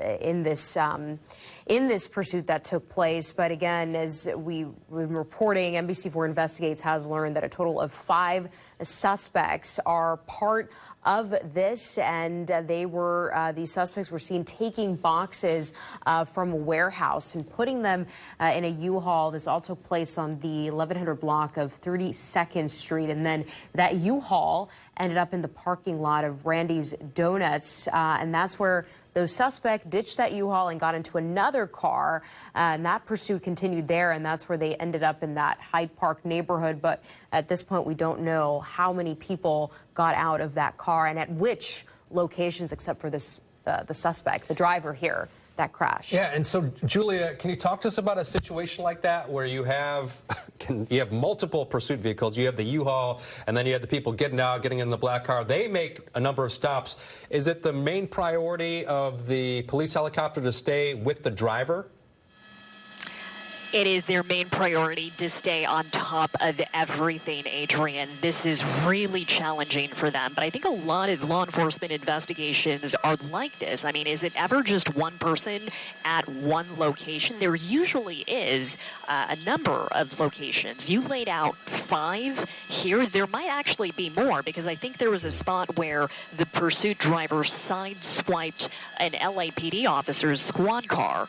in this pursuit that took place. But again, as we've been reporting, NBC4 Investigates has learned that a total of 5 suspects are part of this, and these suspects were seen taking boxes from a warehouse and putting them in a U-Haul. This all took place on the 1100 block of 32nd Street, and then that U-Haul ended up in the parking lot of Randy's Donuts, and that's where those suspects ditched that U-Haul and got into another car, and that pursuit continued there, and that's where they ended up in that Hyde Park neighborhood. But at this point, we don't know how many people got out of that car and at which locations, except for this the suspect, the driver here that crashed. Yeah, and so Julia, can you talk to us about a situation like that where you have multiple pursuit vehicles, you have the U-Haul, and then you have the people getting out, getting in the black car. They make a number of stops. Is it the main priority of the police helicopter to stay with the driver? It is their main priority to stay on top of everything, Adrian. This is really challenging for them. But I think a lot of law enforcement investigations are like this. I mean, is it ever just one person at one location? There usually is a number of locations. You laid out 5 here. There might actually be more, because I think there was a spot where the pursuit driver sideswiped an LAPD officer's squad car.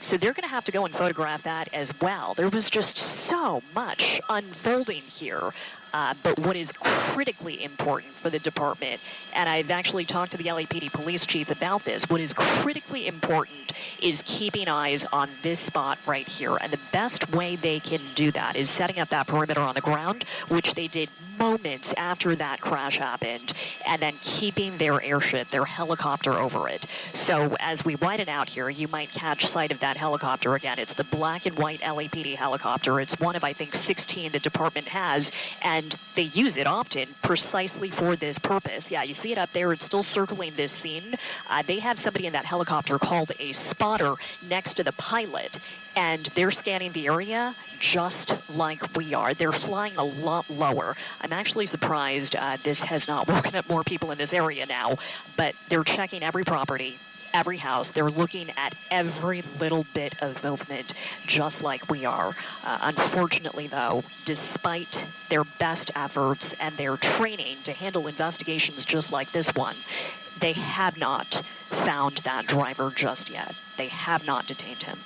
So they're going to have to go and photograph that as well. There was just so much unfolding here. But what is critically important for the department, and I've actually talked to the LAPD police chief about this, what is critically important is keeping eyes on this spot right here. And the best way they can do that is setting up that perimeter on the ground, which they did moments after that crash happened, and then keeping their airship, their helicopter over it. So as we widen out here, you might catch sight of that helicopter again. It's the black and white LAPD helicopter. It's one of, I think, 16 the department has, and they use it often precisely for this purpose. Yeah, you see it up there. It's still circling this scene. They have somebody in that helicopter called a spotter next to the pilot, and they're scanning the area just like we are. They're flying a lot lower. I'm actually surprised this has not woken up more people in this area now, but they're checking every property, every house. They're looking at every little bit of movement, just like we are. Unfortunately, though, despite their best efforts and their training to handle investigations just like this one, they have not found that driver just yet. They have not detained him.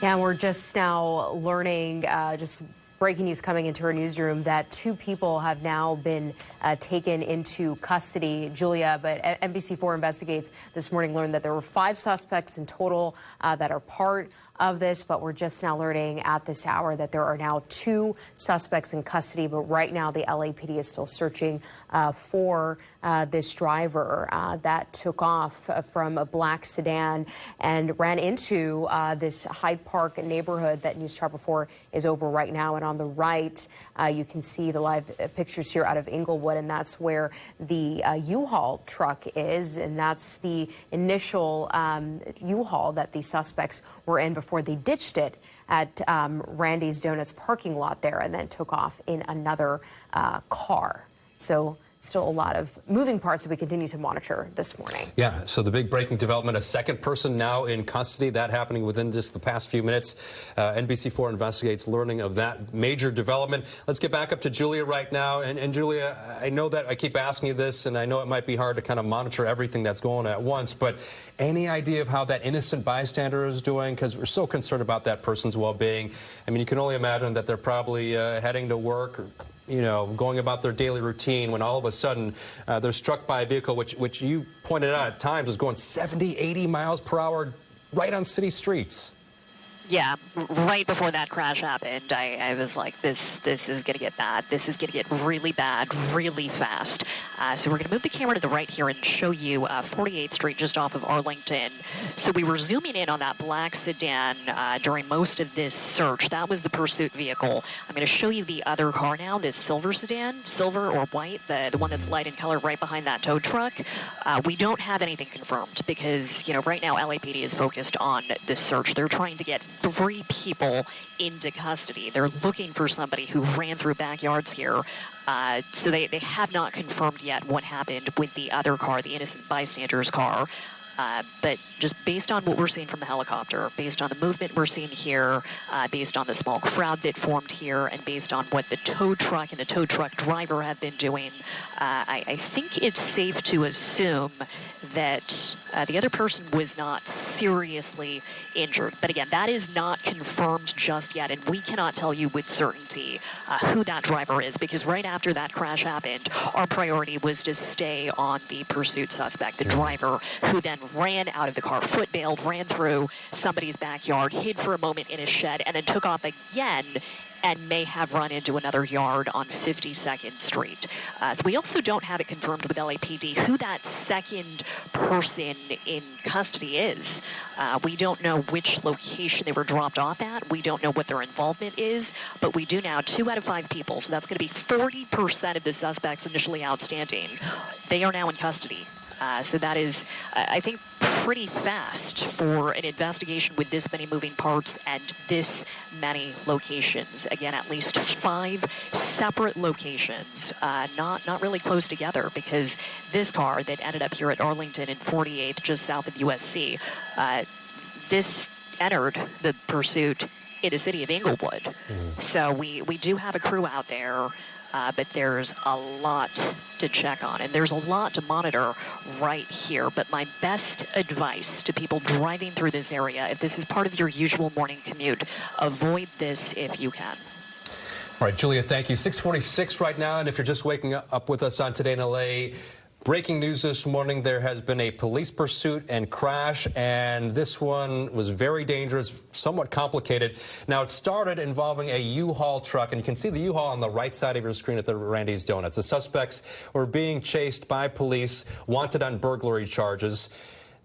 Yeah, we're just now learning, just breaking news coming into our newsroom, that 2 people have now been taken into custody, Julia. But NBC4 Investigates this morning learned that there were 5 suspects in total that are part of this, but we're just now learning at this hour that there are now 2 suspects in custody. But right now, the LAPD is still searching for this driver that took off from a black sedan and ran into this Hyde Park neighborhood that News Chopper 4 is over right now. And on the right, you can see the live pictures here out of Inglewood, and that's where the U-Haul truck is, and that's the initial U-Haul that the suspects were in before they ditched it at Randy's Donuts parking lot there and then took off in another car. So still a lot of moving parts that we continue to monitor this morning. Yeah, so the big breaking development, a second person now in custody, that happening within just the past few minutes. NBC4 Investigates learning of that major development. Let's get back up to Julia right now. And Julia, I know that I keep asking you this, and I know it might be hard to kind of monitor everything that's going on at once, but any idea of how that innocent bystander is doing? Because we're so concerned about that person's well-being. I mean, you can only imagine that they're probably heading to work, or going about their daily routine when all of a sudden they're struck by a vehicle which you pointed out at times was going 70, 80 miles per hour right on city streets. Yeah, right before that crash happened, I was like, this is going to get bad. This is going to get really bad, really fast. So we're going to move the camera to the right here and show you 48th Street just off of Arlington. So we were zooming in on that black sedan during most of this search. That was the pursuit vehicle. I'm going to show you the other car now, this silver sedan, silver or white, the one that's light in color right behind that tow truck. We don't have anything confirmed because, right now LAPD is focused on this search. They're trying to get 3 people into custody. They're looking for somebody who ran through backyards here. So they have not confirmed yet what happened with the other car, the innocent bystander's car. But just based on what we're seeing from the helicopter, based on the movement we're seeing here, based on the small crowd that formed here, and based on what the tow truck and the tow truck driver have been doing, I think it's safe to assume that the other person was not seriously injured. But again, that is not confirmed just yet, and we cannot tell you with certainty who that driver is, because right after that crash happened, our priority was to stay on the pursuit suspect, the driver, who then ran out of the car, foot-bailed, ran through somebody's backyard, hid for a moment in a shed, and then took off again and may have run into another yard on 52nd Street. So we also don't have it confirmed with LAPD who that second person in custody is. We don't know which location they were dropped off at. We don't know what their involvement is, but we do now 2 out of 5 people. So that's going to be 40% of the suspects initially outstanding. They are now in custody. So that is, I think, pretty fast for an investigation with this many moving parts and this many locations. Again, at least 5 separate locations, not really close together, because this car that ended up here at Arlington and 48th, just south of USC, this entered the pursuit in the city of Inglewood. So we do have a crew out there. But there's a lot to check on, and there's a lot to monitor right here. But my best advice to people driving through this area, if this is part of your usual morning commute, avoid this if you can. All right, Julia, thank you. 6:46 right now, and if you're just waking up with us on Today in LA, Breaking news this morning, there has been a police pursuit and crash, and this one was very dangerous, somewhat complicated. Now, it started involving a U-Haul truck, and you can see the U-Haul on the right side of your screen at the Randy's Donuts. The suspects were being chased by police, wanted on burglary charges.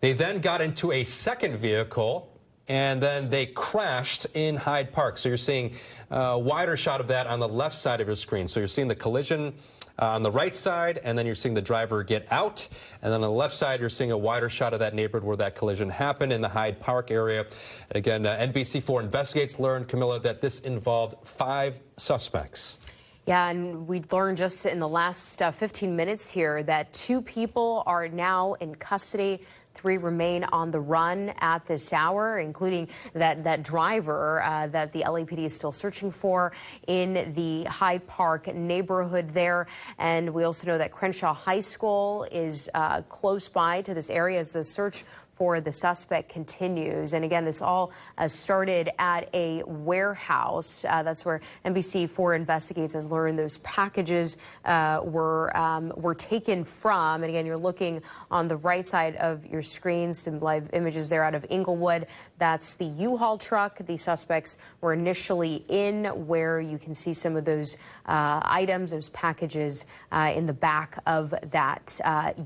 They then got into a second vehicle, and then they crashed in Hyde Park. So you're seeing a wider shot of that on the left side of your screen. So you're seeing the collision on the right side, and then you're seeing the driver get out. And then on the left side, you're seeing a wider shot of that neighborhood where that collision happened in the Hyde Park area. Again, NBC4 Investigates learned, Camilla, that this involved 5 suspects. Yeah, and we learned just in the last 15 minutes here that 2 people are now in custody. 3 remain on the run at this hour, including that driver that the LAPD is still searching for in the Hyde Park neighborhood there. And we also know that Crenshaw High School is close by to this area as the search for the suspect continues. And again, this all started at a warehouse. That's where NBC4 Investigates has learned those packages were taken from. And again, you're looking on the right side of your screen, some live images there out of Inglewood. That's the U-Haul truck. The suspects were initially in, where you can see some of those items, those packages in the back of that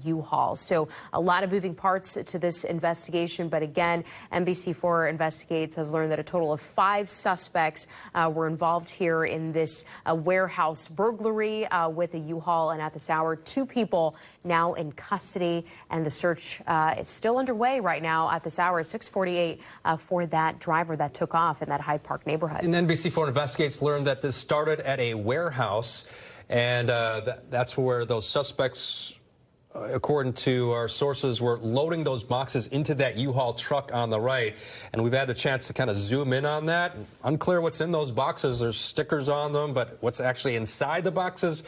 U-Haul. So a lot of moving parts to this investigation, but again, NBC4 Investigates has learned that a total of 5 suspects were involved here in this warehouse burglary with a U-Haul, and at this hour, 2 people now in custody, and the search is still underway right now at this hour at 6:48 for that driver that took off in that Hyde Park neighborhood. And NBC4 Investigates learned that this started at a warehouse, and that's where those suspects, according to our sources, were loading those boxes into that U-Haul truck on the right. And we've had a chance to kind of zoom in on that. Unclear what's in those boxes. There's stickers on them, but what's actually inside the boxes,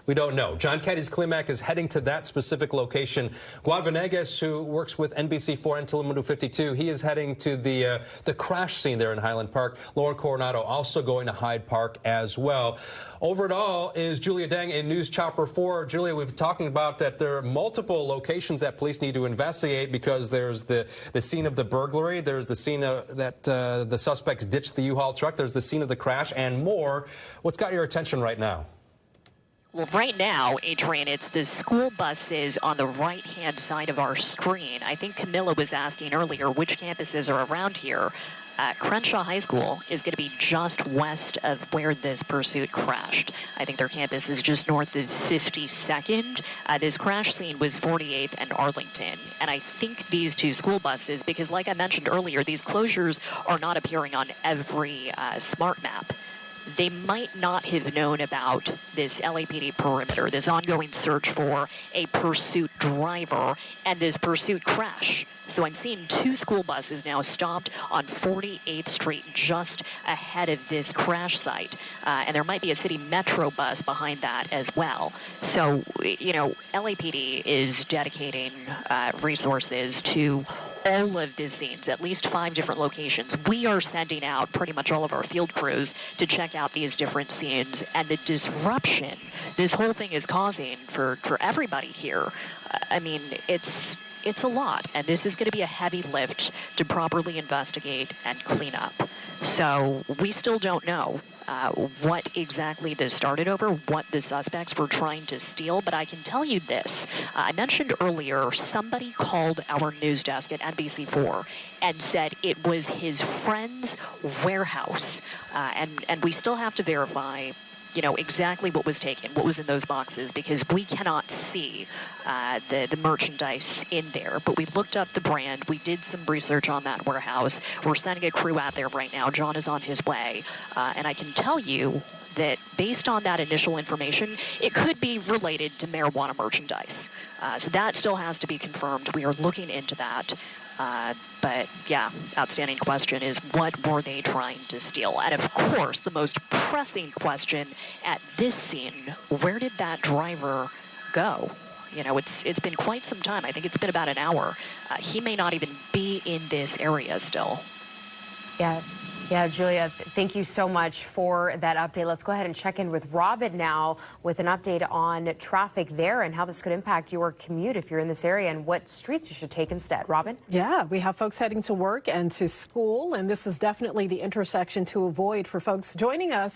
we don't know. John Caddy's Klimak is heading to that specific location. Juan Venegas, who works with NBC4 and Telemundo 52, he is heading to the crash scene there in Highland Park. Lauren Coronado also going to Hyde Park as well. Over it all is Julia Deng in News Chopper 4. Julia, we've been talking about that there are multiple locations that police need to investigate, because there's the scene of the burglary, there's the scene that the suspects ditched the U-Haul truck, there's the scene of the crash, and more. What's got your attention right now? Well, right now, Adrian, it's the school buses on the right-hand side of our screen. I think Camilla was asking earlier which campuses are around here. Crenshaw High School is going to be just west of where this pursuit crashed. I think their campus is just north of 52nd. This crash scene was 48th and Arlington. And I think these 2 school buses, because like I mentioned earlier, these closures are not appearing on every smart map. They might not have known about this LAPD perimeter, this ongoing search for a pursuit driver and this pursuit crash. So I'm seeing 2 school buses now stopped on 48th Street just ahead of this crash site. And there might be a city metro bus behind that as well. So, you know, LAPD is dedicating resources to all of these scenes, at least 5 different locations. We are sending out pretty much all of our field crews to check out these different scenes, and the disruption this whole thing is causing for everybody here. I mean, it's a lot, and this is going to be a heavy lift to properly investigate and clean up. So we still don't know what exactly this started over, what the suspects were trying to steal, but I can tell you this. I mentioned earlier somebody called our news desk at NBC4 and said it was his friend's warehouse, and we still have to verify, you know, exactly what was taken, what was in those boxes, because we cannot see the merchandise in there. But we looked up the brand. We did some research on that warehouse. We're sending a crew out there right now. John is on his way. And I can tell you that based on that initial information, it could be related to marijuana merchandise. So that still has to be confirmed. We are looking into that. But yeah, outstanding question is, what were they trying to steal? And of course, the most pressing question at this scene, where did that driver go? You know, it's been quite some time. I think it's been about an hour. He may not even be in this area still. Yeah. Yeah, Julia, thank you so much for that update. Let's go ahead and check in with Robin now with an update on traffic there and how this could impact your commute if you're in this area and what streets you should take instead. Robin? Yeah, we have folks heading to work and to school, and this is definitely the intersection to avoid for folks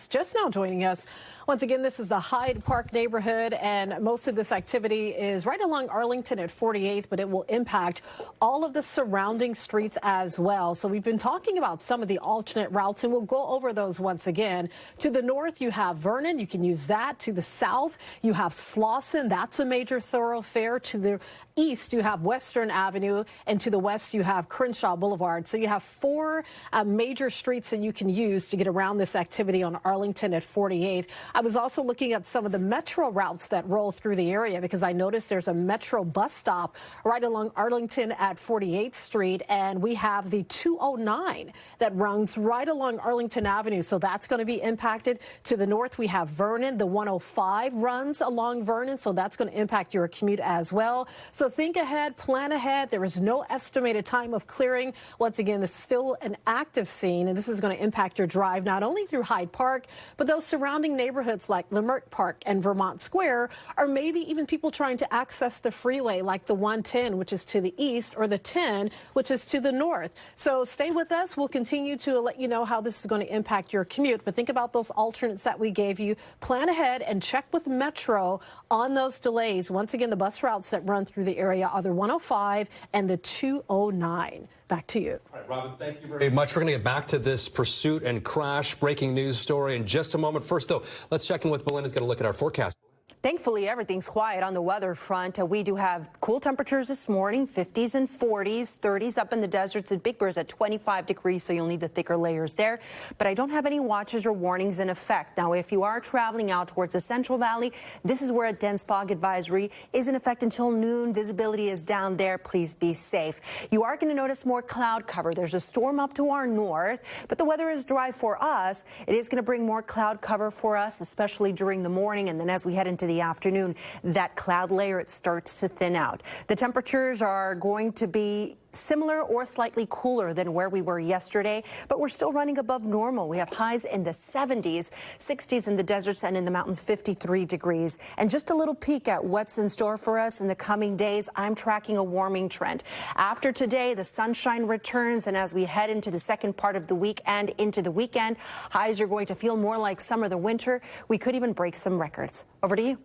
just now joining us. Once again, this is the Hyde Park neighborhood, and most of this activity is right along Arlington at 48th, but it will impact all of the surrounding streets as well. So we've been talking about some of the alternate routes, and we'll go over those once again. To the north, you have Vernon. You can use that. To the south, you have Slauson. That's a major thoroughfare. To the east, you have Western Avenue, and to the west, you have Crenshaw Boulevard. So you have four major streets that you can use to get around this activity on Arlington at 48th. I was also looking up some of the metro routes that roll through the area because I noticed there's a metro bus stop right along Arlington at 48th Street, and we have the 209 that runs right along Arlington Avenue, so that's going to be impacted. To the north, we have Vernon. The 105 runs along Vernon, so that's going to impact your commute as well. So think ahead, plan ahead. There is no estimated time of clearing. Once again, this is still an active scene, and this is going to impact your drive not only through Hyde Park, but those surrounding neighborhoods like Leimert Park and Vermont Square, or maybe even people trying to access the freeway like the 110, which is to the east, or the 10, which is to the north. So stay with us. We'll continue to let you know how this is going to impact your commute, but think about those alternates that we gave you. Plan ahead and check with Metro on those delays. Once again, the bus routes that run through the area are the 105 and the 209. Back to you. All right, Robin, thank you very much. We're going to get back to this pursuit and crash breaking news story in just a moment. First, though, let's check in with Belinda's going to look at our forecast. Thankfully, everything's quiet on the weather front. We do have cool temperatures this morning, 50s and 40s, 30s up in the deserts and Big Bear's at 25 degrees, so you'll need the thicker layers there. But I don't have any watches or warnings in effect. Now, if you are traveling out towards the Central Valley, this is where a dense fog advisory is in effect until noon. Visibility is down there. Please be safe. You are going to notice more cloud cover. There's a storm up to our north, but the weather is dry for us. It is going to bring more cloud cover for us, especially during the morning, and then as we head into the afternoon, that cloud layer, it starts to thin out. The temperatures are going to be similar or slightly cooler than where we were yesterday, but we're still running above normal. We have highs in the 70s, 60s in the deserts and in the mountains, 53 degrees. And just a little peek at what's in store for us in the coming days. I'm tracking a warming trend. After today, the sunshine returns, and as we head into the second part of the week and into the weekend, highs are going to feel more like summer than winter. We could even break some records. Over to you.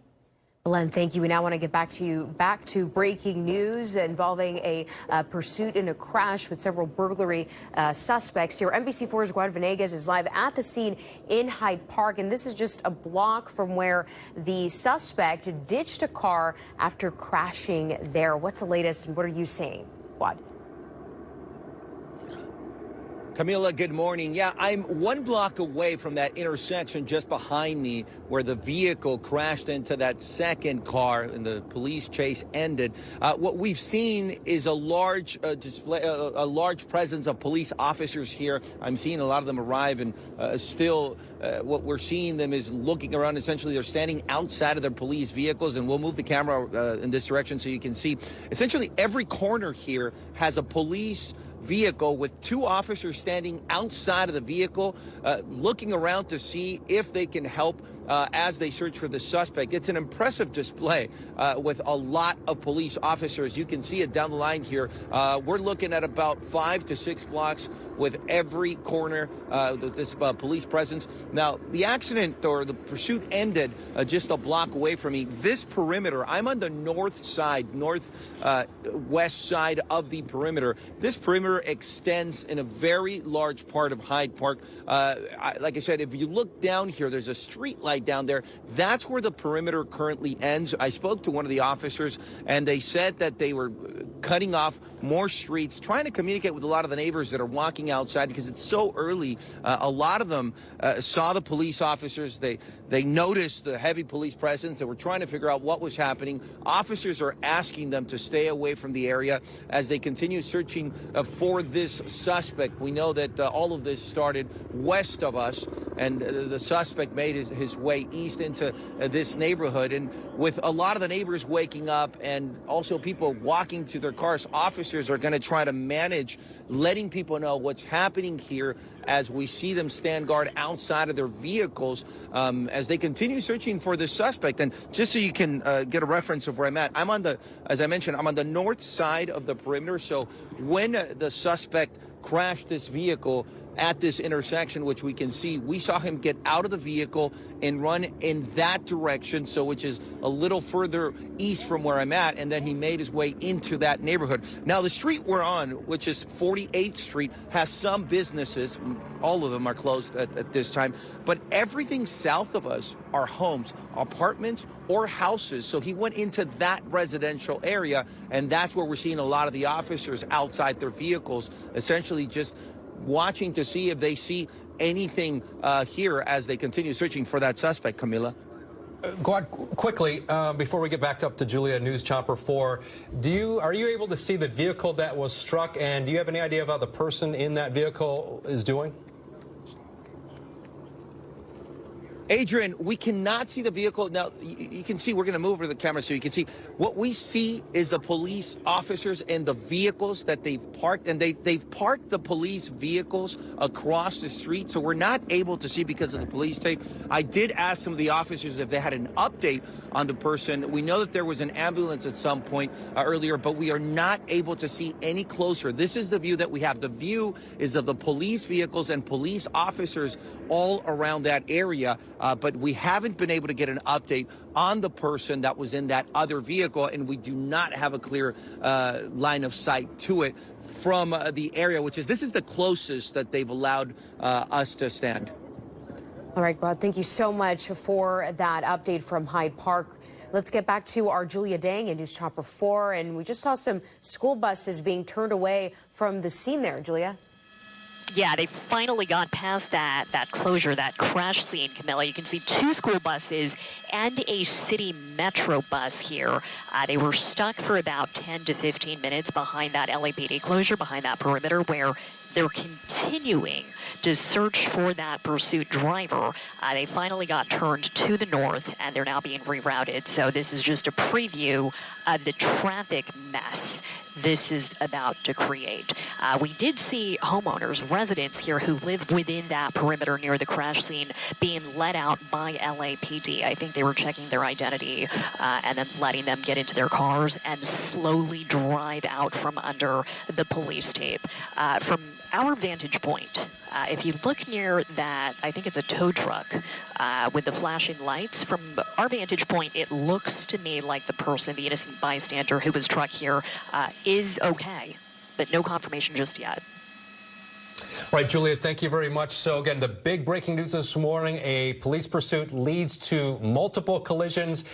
Len, thank you. We now want to get back to breaking news involving a pursuit and a crash with several burglary suspects here. NBC4's Guad Venegas is live at the scene in Hyde Park, and this is just a block from where the suspect ditched a car after crashing there. What's the latest, and what are you seeing, Guad? Camila, good morning. Yeah, I'm 1 block away from that intersection just behind me where the vehicle crashed into that second car and the police chase ended. What we've seen is a large display, a large presence of police officers here. I'm seeing a lot of them arrive, and still what we're seeing them is looking around. Essentially, they're standing outside of their police vehicles, and we'll move the camera in this direction so you can see. Essentially, every corner here has a police vehicle with 2 officers standing outside of the vehicle, looking around to see if they can help as they search for the suspect. It's an impressive display with a lot of police officers. You can see it down the line here. We're looking at about 5 to 6 blocks with every corner this police presence. Now, the accident or the pursuit ended just a block away from me. This perimeter, I'm on the north side, northwest side of the perimeter. This perimeter extends in a very large part of Hyde Park. Like I said, if you look down here, there's a street light down there. That's where the perimeter currently ends. I spoke to one of the officers, and they said that they were cutting off more streets, trying to communicate with a lot of the neighbors that are walking outside because it's so early. A lot of them saw the police officers. They noticed the heavy police presence. They were trying to figure out what was happening. Officers are asking them to stay away from the area as they continue searching for this suspect. We know that all of this started west of us, and the suspect made his way east into this neighborhood. And with a lot of the neighbors waking up and also people walking to their cars, officers officers are going to try to manage letting people know what's happening here as we see them stand guard outside of their vehicles as they continue searching for the suspect. And just so you can get a reference of where I'm at, as I mentioned, I'm on the north side of the perimeter. So when the suspect crashed this vehicle at this intersection, which we can see, we saw him get out of the vehicle and run in that direction, so which is a little further east from where I'm at, and then he made his way into that neighborhood. Now, the street we're on, which is 48th Street, has some businesses. All of them are closed at this time, but everything south of us are homes, apartments, or houses. So he went into that residential area, and that's where we're seeing a lot of the officers outside their vehicles, essentially just watching to see if they see anything here as they continue searching for that suspect, Camila. Guad, quickly, before we get back up to Julia, News Chopper 4, are you able to see the vehicle that was struck, and do you have any idea of how the person in that vehicle is doing? Adrian, we cannot see the vehicle. Now, you can see, we're going to move over the camera so you can see. What we see is the police officers and the vehicles that they've parked, and they've parked the police vehicles across the street, so we're not able to see because of the police tape. I did ask some of the officers if they had an update on the person. We know that there was an ambulance at some point earlier, but we are not able to see any closer. This is the view that we have. The view is of the police vehicles and police officers all around that area. But we haven't been able to get an update on the person that was in that other vehicle, and we do not have a clear line of sight to it from the area, this is the closest that they've allowed us to stand. All right, Guad, thank you so much for that update from Hyde Park. Let's get back to our Julia Dang in News Chopper 4, and we just saw some school buses being turned away from the scene there, Julia. Yeah, they finally got past that closure, that crash scene, Camilla. You can see 2 school buses and a city metro bus here. They were stuck for about 10 to 15 minutes behind that LAPD closure, behind that perimeter, where they're continuing to search for that pursuit driver. They finally got turned to the north, and they're now being rerouted. So this is just a preview of the traffic mess this is about to create. We did see homeowners, residents here who live within that perimeter near the crash scene being let out by LAPD. I think they were checking their identity and then letting them get into their cars and slowly drive out from under the police tape. From our vantage point, if you look near that, I think it's a tow truck with the flashing lights, from our vantage point, it looks to me like the person, the innocent bystander who was struck here, is okay, but no confirmation just yet. All right, Julia, thank you very much. So again, the big breaking news this morning, a police pursuit leads to multiple collisions.